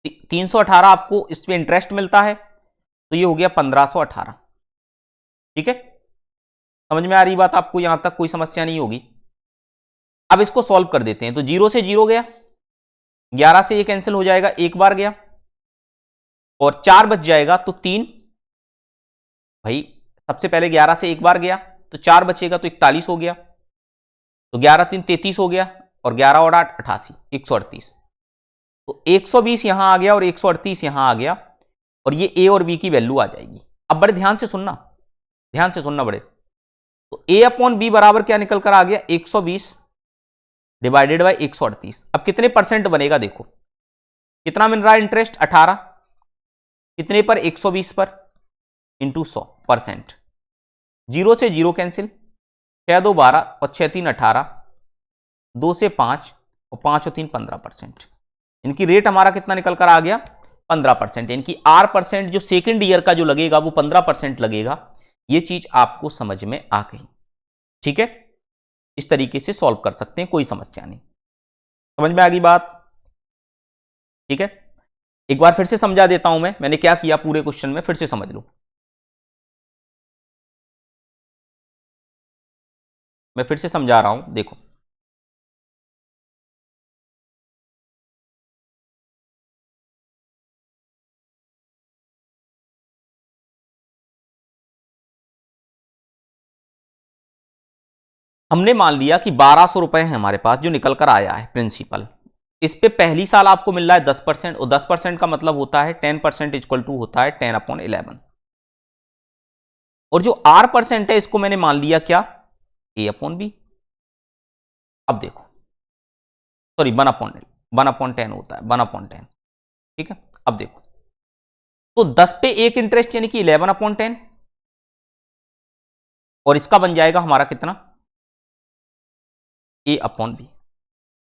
318 आपको इस पे इंटरेस्ट मिलता है, तो ये हो गया 1518। ठीक है, समझ में आ रही बात आपको, यहां तक कोई समस्या नहीं होगी। अब इसको सॉल्व कर देते हैं। तो 0 से 0 गया, 11 से ये कैंसिल हो जाएगा, एक बार गया और 4 बच जाएगा, तो 3, भाई सबसे पहले 11 से एक बार गया तो 4 बचेगा, तो 41 हो गया, तो 11 3 33 हो गया और 11 और 8 88, 138। तो 120 यहां आ गया और 138 यहां आ गया, और ये ए और बी की वैल्यू आ जाएगी। अब बड़े ध्यान से सुनना, ध्यान से सुनना बड़े। तो ए अपॉन बी बराबर क्या निकल कर आ गया, 120 डिवाइडेड बाई 138। अब कितने परसेंट बनेगा, देखो कितना मिल रहा है इंटरेस्ट, 18, कितने पर, 120 पर, इंटू 100%। 0 से 0 कैंसिल, 6 2 12 और 6 3 18, 2 से 5 और 5 और 3 15%। इनकी रेट हमारा कितना निकल कर आ गया, 15%। इनकी R% जो सेकेंड ईयर का जो लगेगा वो 15% लगेगा। ये चीज आपको समझ में आ गई, ठीक है। इस तरीके से सॉल्व कर सकते हैं, कोई समस्या नहीं। समझ में आ गई बात, ठीक है। एक बार फिर से समझा देता हूं मैंने क्या किया पूरे क्वेश्चन में, फिर से समझ लो। मैं फिर से समझा रहा हूं, देखो हमने मान लिया कि 1200 रुपए है हमारे पास जो निकल कर आया है प्रिंसिपल। इस पे पहली साल आपको मिल रहा है 10%, और 10% का मतलब होता है 10% इक्वल टू होता है 10/11। और जो R% है इसको मैंने मान लिया क्या, A/B। अब देखो, सॉरी 1/10 होता है, 1/10, ठीक है। अब देखो, तो 10 पे एक इंटरेस्ट यानी कि 11/10, और इसका बन जाएगा हमारा कितना, A/B।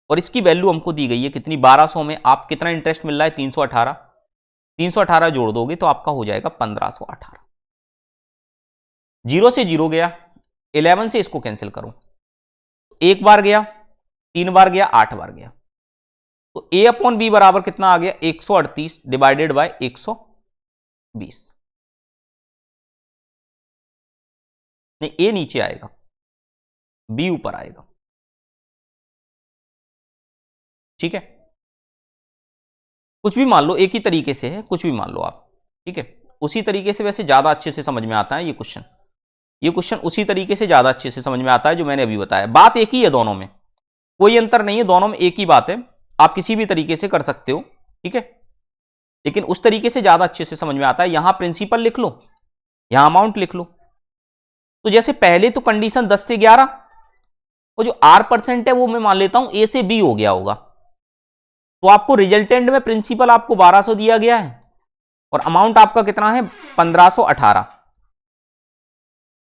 और इसकी वैल्यू हमको दी गई है कितनी, 1200 में आप कितना इंटरेस्ट मिल रहा है, 318, 318 जोड़ दोगे तो आपका हो जाएगा 1518। 0 से 0 गया, 11 से इसको कैंसिल करो, एक बार गया, 3 बार गया, 8 बार गया, तो A/B बराबर कितना आ गया, 138 डिवाइडेड बाय 120। नहीं, A नीचे आएगा, B ऊपर आएगा, ठीक है। कुछ भी मान लो, एक ही तरीके से है, कुछ भी मान लो आप, ठीक है। उसी तरीके से वैसे ज्यादा अच्छे से समझ में आता है ये क्वेश्चन उसी तरीके से ज्यादा अच्छे से समझ में आता है जो मैंने अभी बताया। बात एक ही है, दोनों में कोई अंतर नहीं है, दोनों में एक ही बात है। आप किसी भी तरीके से कर सकते हो, ठीक है, लेकिन उस तरीके से ज्यादा अच्छे से समझ में आता है। यहां प्रिंसिपल लिख लो, यहां अमाउंट लिख लो। तो जैसे पहले तो कंडीशन 10 से 11, और जो R% है वो मैं मान लेता हूं A से B हो गया होगा, तो आपको रिजल्टेंट में प्रिंसिपल आपको 1200 दिया गया है और अमाउंट आपका कितना है, 1518।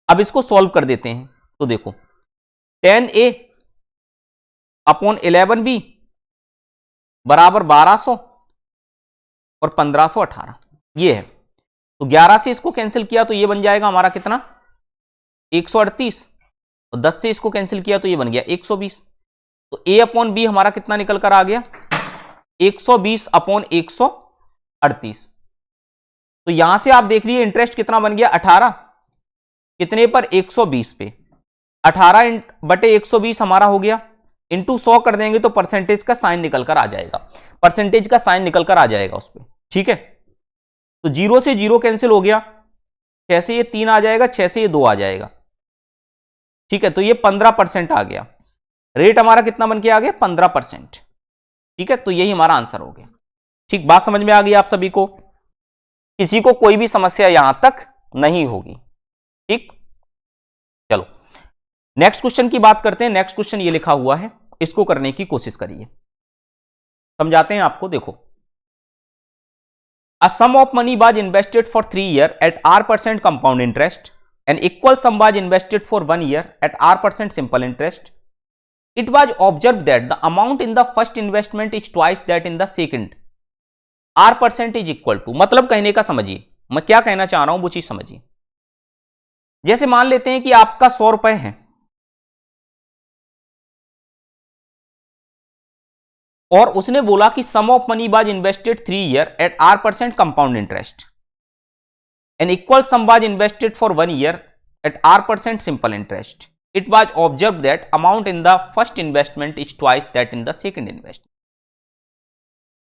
अब इसको सॉल्व कर देते हैं। तो देखो 10A/11B बराबर 1200 और 1518, ये है। तो 11 से इसको कैंसिल किया तो ये बन जाएगा हमारा कितना, 138, और 10 से इसको कैंसिल किया तो ये बन गया 120। तो A/B हमारा कितना निकल कर आ गया, 120/138। तो यहां से आप देख लीजिए इंटरेस्ट कितना बन गया, 18, कितने पर? 120 पे। 18/120 हमारा हो गया, इंटू 100 कर देंगे तो परसेंटेज का साइन निकल कर आ जाएगा, परसेंटेज का साइन निकल कर आ जाएगा उस पर। ठीक है, तो 0 से 0 कैंसिल हो गया, 6 से ये 3 आ जाएगा, 6 से ये 2 आ जाएगा। ठीक है, तो ये 15% आ गया, रेट हमारा कितना बन के आ गया? 15%। ठीक है, तो यही हमारा आंसर हो गया। ठीक, बात समझ में आ गई आप सभी को? किसी को कोई भी समस्या यहां तक नहीं होगी। ठीक, चलो नेक्स्ट क्वेश्चन की बात करते हैं। नेक्स्ट क्वेश्चन ये लिखा हुआ है, इसको करने की कोशिश करिए, समझाते हैं आपको। देखो, a sum of money was invested for 3 years at R% compound interest, an equal sum was invested for 1 year at R% simple interest. It was observed that the amount in the first investment is twice that in the second. R% is equal to, मतलब कहने का समझिए, मैं क्या कहना चाह रहा हूं वो चीज समझिए। जैसे मान लेते हैं कि आपका 100 रुपए है और उसने बोला कि sum of money was invested 3 year at R% compound interest, an equal sum was invested for 1 year at R% simple interest. It was observed that amount in the first investment is twice that in the second investment.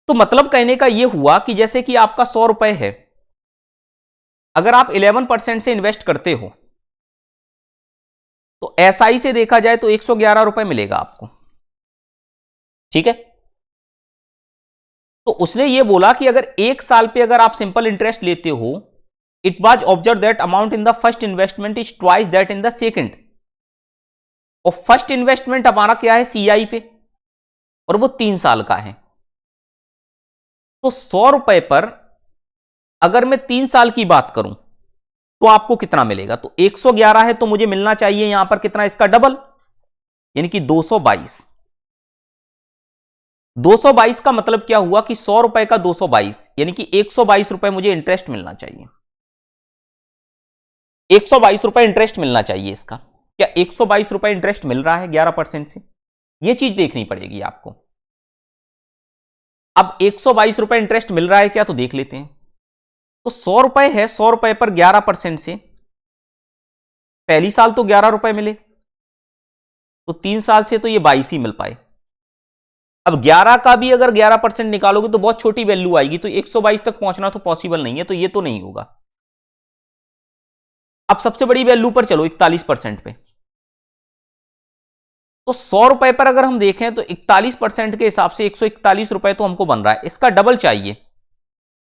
तो मतलब कहने का यह हुआ कि जैसे कि आपका 100 रुपए है, अगर आप 11% से इन्वेस्ट करते हो तो एसआई से देखा जाए तो 111 रुपए मिलेगा आपको। ठीक है, तो उसने ये बोला कि अगर एक साल पे अगर आप सिंपल इंटरेस्ट लेते हो, it was observe that amount in the first investment is twice that in the second. और फर्स्ट इन्वेस्टमेंट हमारा क्या है? सीआई पे, और वो 3 साल का है। तो 100 रुपए पर अगर मैं 3 साल की बात करूं तो आपको कितना मिलेगा? तो 111 है तो मुझे मिलना चाहिए यहां पर कितना? इसका डबल, यानी कि 222। 222 का मतलब क्या हुआ कि 100 रुपए का 222, यानी कि 122 रुपए मुझे इंटरेस्ट मिलना चाहिए। 122 रुपए इंटरेस्ट मिलना चाहिए इसका। क्या 122 रुपए इंटरेस्ट मिल रहा है 11% से? यह चीज देखनी पड़ेगी आपको। अब 122 रुपए इंटरेस्ट मिल रहा है क्या, तो देख लेते हैं। तो 100 रुपए है, 100 रुपए पर 11% से पहली साल तो 11 रुपए मिले, तो 3 साल से तो ये 22 ही मिल पाए। अब 11 का भी अगर 11% निकालोगे तो बहुत छोटी वैल्यू आएगी, तो 122 तक पहुंचना तो पॉसिबल नहीं है, तो ये तो नहीं होगा। अब सबसे बड़ी वैल्यू पर चलो, 41% पे। तो 100 रुपए पर अगर हम देखें तो 41% के हिसाब से 141 रुपए तो हमको बन रहा है। इसका डबल चाहिए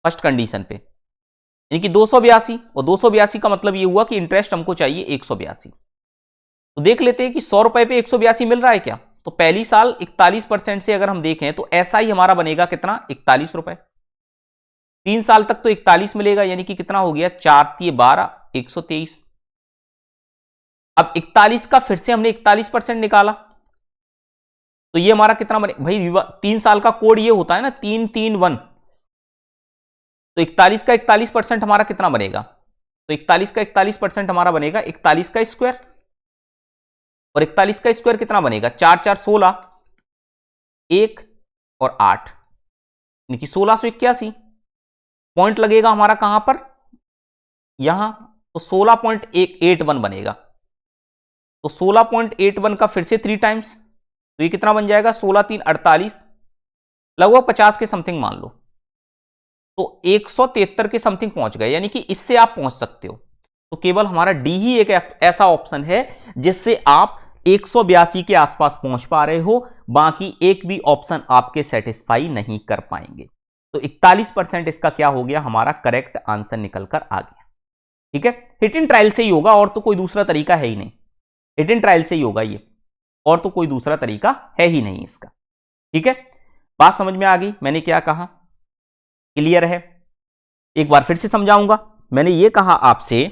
फर्स्ट कंडीशन पे, यानी कि 282, और 282 का मतलब ये हुआ कि इंटरेस्ट हमको चाहिए 182। तो देख लेते हैं कि 100 रुपए पे 182 मिल रहा है क्या। तो पहली साल 41% से अगर हम देखें तो ऐसा ही हमारा बनेगा कितना? 41 रुपए। 3 साल तक तो 41 मिलेगा, यानी कि कितना हो गया? 4 × 12 123। अब 41 का फिर से हमने 41% निकाला तो ये हमारा कितना बने भाई? 3 साल का कोड ये होता है ना, 331। तो 41 का 41% हमारा कितना बनेगा? तो 41 का 41% हमारा बनेगा 41 का स्क्वायर, और 41 का स्क्वायर कितना बनेगा? 4 × 4 = 16, 1 और 8, यानी कि 1681। पॉइंट लगेगा हमारा कहां पर? यहां, तो 16.81 बनेगा। तो 16.81 का फिर से 3 टाइम्स, तो ये कितना बन जाएगा? 16 × 3 = 48, लगभग 50 के समथिंग मान लो। तो 173 के समथिंग पहुंच गए, यानी कि इससे आप पहुंच सकते हो। तो केवल हमारा डी ही एक ऐसा ऑप्शन है जिससे आप 182 के आसपास पहुंच पा रहे हो, बाकी एक भी ऑप्शन आपके सेटिस्फाई नहीं कर पाएंगे। तो 41% इसका क्या हो गया? हमारा करेक्ट आंसर निकल कर आ गया। ठीक है, हिट एंड ट्रायल से ही होगा, और तो कोई दूसरा तरीका है ही नहीं। हिट एंड ट्रायल से ही होगा ये, और तो कोई दूसरा तरीका है ही नहीं इसका। ठीक है, बात समझ में आ गई मैंने क्या कहा? क्लियर है? एक बार फिर से समझाऊंगा। मैंने ये कहा आपसे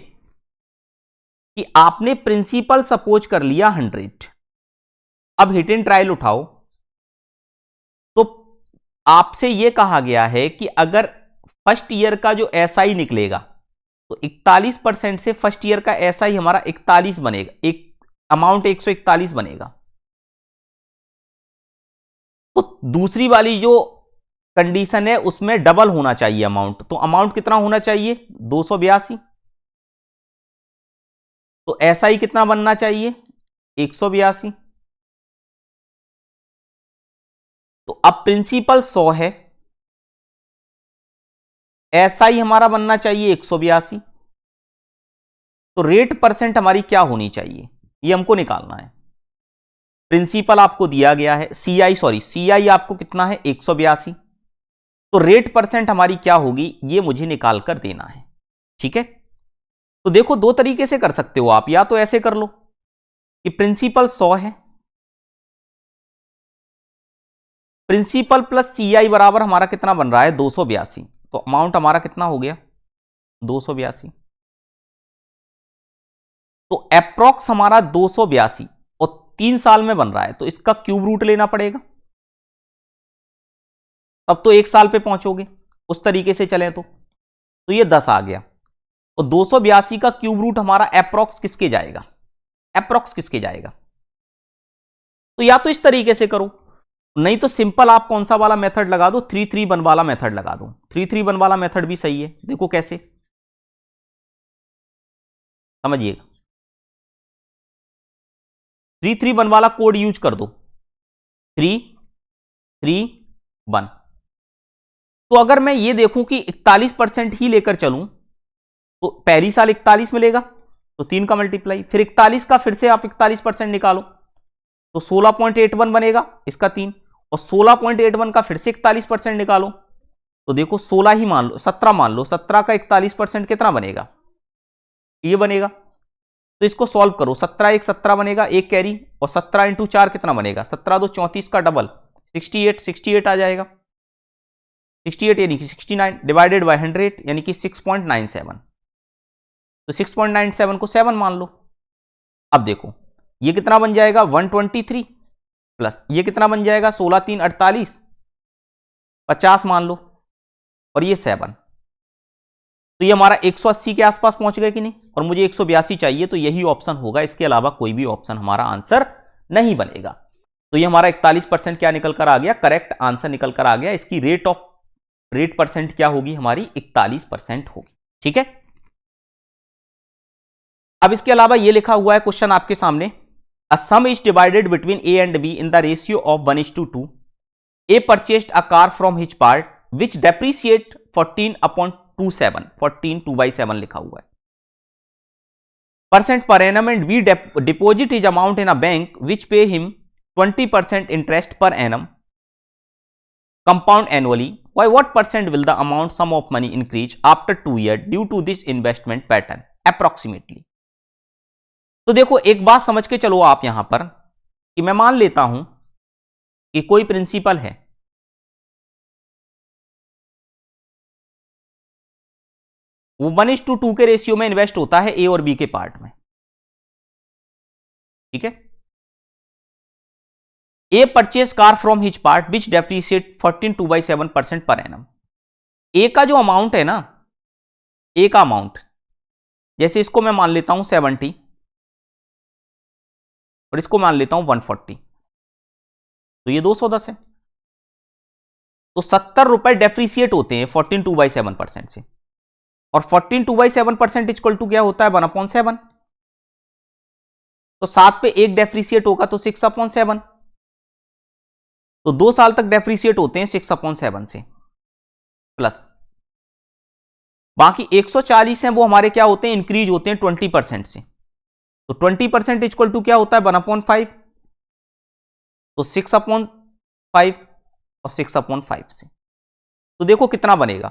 कि आपने प्रिंसिपल सपोज कर लिया 100, अब हिट एंड ट्रायल उठाओ। तो आपसे यह कहा गया है कि अगर फर्स्ट ईयर का जो एसआई निकलेगा तो 41% से फर्स्ट ईयर का एसआई हमारा 41 बनेगा, एक अमाउंट 141 बनेगा। तो दूसरी वाली जो कंडीशन है उसमें डबल होना चाहिए अमाउंट। तो अमाउंट कितना होना चाहिए? 282। तो SI कितना बनना चाहिए? 182। तो अब प्रिंसिपल 100 है, SI हमारा बनना चाहिए 182। तो रेट परसेंट हमारी क्या होनी चाहिए, ये हमको निकालना है। प्रिंसिपल आपको दिया गया है, CI आपको कितना है? 182। तो रेट परसेंट हमारी क्या होगी, ये मुझे निकाल कर देना है। ठीक है, तो देखो दो तरीके से कर सकते हो आप, या तो ऐसे कर लो कि प्रिंसिपल 100 है, प्रिंसिपल प्लस CI बराबर हमारा कितना बन रहा है? 282। तो अमाउंट हमारा कितना हो गया? 282। तो अप्रोक्स हमारा 282 और 3 साल में बन रहा है, तो इसका क्यूब रूट लेना पड़ेगा, तब तो 1 साल पे पहुंचोगे उस तरीके से चले तो ये 10 आ गया। और 282 का क्यूब रूट हमारा अप्रोक्स किसके जाएगा? अप्रोक्स किसके जाएगा? तो या तो इस तरीके से करो, नहीं तो सिंपल आप कौन सा वाला मेथड लगा दो? 3-3-1 वाला मेथड लगा दो। 3-3-1 वाला मेथड भी सही है। देखो कैसे, समझिएगा। 3-3-1 वाला कोड यूज कर दो, 3-3-1। तो अगर मैं ये देखूं कि 41% ही लेकर चलूं, तो पहली साल 41 मिलेगा, तो 3 का मल्टीप्लाई, फिर 41 का फिर से आप 41% निकालो, तो 16.81 बनेगा, इसका 3, और 16.81 का फिर से 41% निकालो, तो देखो 16 ही मान लो, 17 मान लो, 17 का 41% कितना बनेगा? ये बनेगा। तो इसको सॉल्व करो, 17 1 17 बनेगा, एक कैरी, और 17 इंटू 4 कितना बनेगा? 17 2 34 का डबल 68 आ जाएगा। 68 यानी कि 69 डिवाइडेड बाय 100 यानी कि 6.97। तो 6.97 को 7 मान लो। अब देखो ये कितना बन जाएगा? 123 प्लस ये कितना बन जाएगा? 16 3 48, 50 मान लो, और ये 7। तो ये हमारा 180 के आसपास पहुंच गए कि नहीं? और मुझे 182 चाहिए, तो यही ऑप्शन होगा, इसके अलावा कोई भी ऑप्शन हमारा आंसर नहीं बनेगा। तो ये हमारा 41% क्या निकल कर आ गया? करेक्ट आंसर निकल कर आ गया। इसकी रेट परसेंट क्या होगी हमारी? 41% होगी। ठीक है, अब इसके अलावा ये लिखा हुआ है क्वेश्चन आपके सामने, a sum is divided between A and B in the ratio of 1:2। A purchased a car from his part which depreciate 14/27, 14 2/7 लिखा हुआ है percent per annum, and we deposit his amount in a bank which pay him 20% interest per annum compound annually. By what percent will the amount sum of money increase after 2 years due to this investment pattern approximately? तो देखो एक बात समझ के चलो आप यहां पर, कि मैं मान लेता हूं कि कोई प्रिंसिपल है, वो 1:2 के रेशियो में इन्वेस्ट होता है ए और बी के पार्ट में। ठीक है, A purchase car from his part which depreciate 14 2/7% per annum. ए का जो अमाउंट है ना, ए का अमाउंट, जैसे इसको मैं मान लेता हूं 70 और इसको मान लेता हूं 140, तो ये 210 है। तो 70 रुपए डेप्रिसिएट होते हैं 14 2/7% से, और 14 2/7% इक्वल टू क्या होता है? 1/7। तो 7 पे एक डेप्रिसिएट होगा तो 6/7, तो 2 साल तक डेप्रिसिएट होते हैं 6/7 से, प्लस बाकी 140 हैं वो हमारे क्या होते हैं? इंक्रीज होते हैं 20% से। तो 20% इक्वल टू क्या होता है? 1/5। तो 6/5 और 6/5 से, तो देखो कितना बनेगा?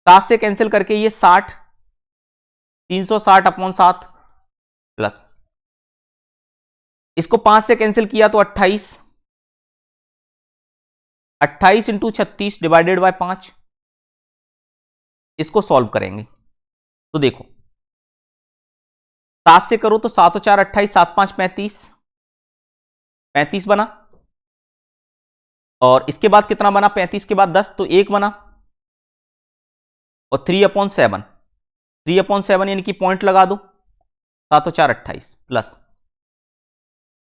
7 से कैंसिल करके ये 60, 360/7 प्लस इसको 5 से कैंसिल किया तो 28, 28 इंटू 36 डिवाइडेड बाय 5। इसको सॉल्व करेंगे तो देखो 7 से करो तो 7 और 4 28, 7 5 35, 35 बना, और इसके बाद कितना बना? 35 के बाद 10, तो 1 बना, और 3/7, 3/7 यानी कि पॉइंट लगा दो, 7 और 4 28 प्लस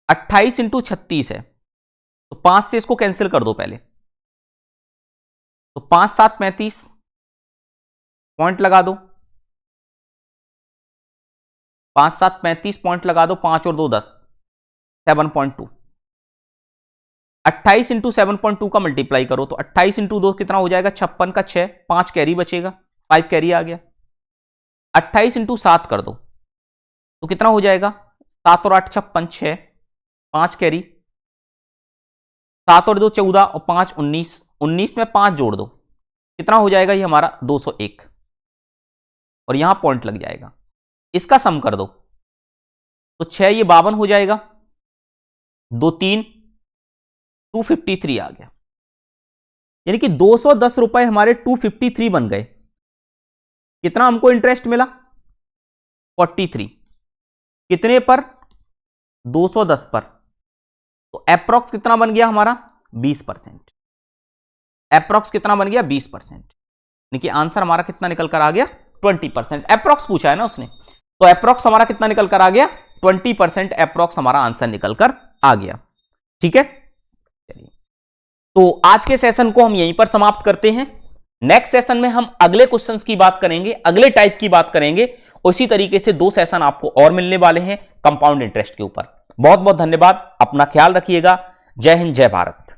28 इंटू 36 है, तो 5 से इसको कैंसिल कर दो पहले, तो 5 7 35, पॉइंट लगा दो, 5 7 35 पॉइंट लगा दो, 5 और 2 10, 7.2। 28 इंटू 7.2 का मल्टीप्लाई करो तो 28 इंटू 2 कितना हो जाएगा, 56 का 6, 5 कैरी बचेगा, 5 कैरी आ गया। 28 इंटू 7 कर दो तो कितना हो जाएगा, 7 और 8 56, 6, 5 कैरी, 7 और 2 14 और 5 19, 19 में 5 जोड़ दो, कितना हो जाएगा ये हमारा 201, और यहां पॉइंट लग जाएगा। इसका सम कर दो तो 6 ये 52 हो जाएगा, 2 3 253 आ गया, यानी कि 210 रुपए हमारे 253 बन गए। कितना हमको इंटरेस्ट मिला, 43, कितने पर, 210 पर, तो एप्रोक्स कितना बन गया हमारा, 20%। एप्रोक्स कितना बन गया, 20%, यानी कि आंसर हमारा कितना निकल कर आ गया, 20%। एप्रोक्स पूछा है ना उसने, तो एप्रोक्स हमारा कितना निकल कर आ गया, 20% एप्रोक्स हमारा आंसर निकल कर आ गया। ठीक है, चलिए तो आज के सेशन को हम यहीं पर समाप्त करते हैं। नेक्स्ट सेशन में हम अगले क्वेश्चंस की बात करेंगे, अगले टाइप की बात करेंगे। उसी तरीके से 2 सेशन आपको और मिलने वाले हैं कंपाउंड इंटरेस्ट के ऊपर। बहुत बहुत धन्यवाद, अपना ख्याल रखिएगा। जय हिंद, जय भारत।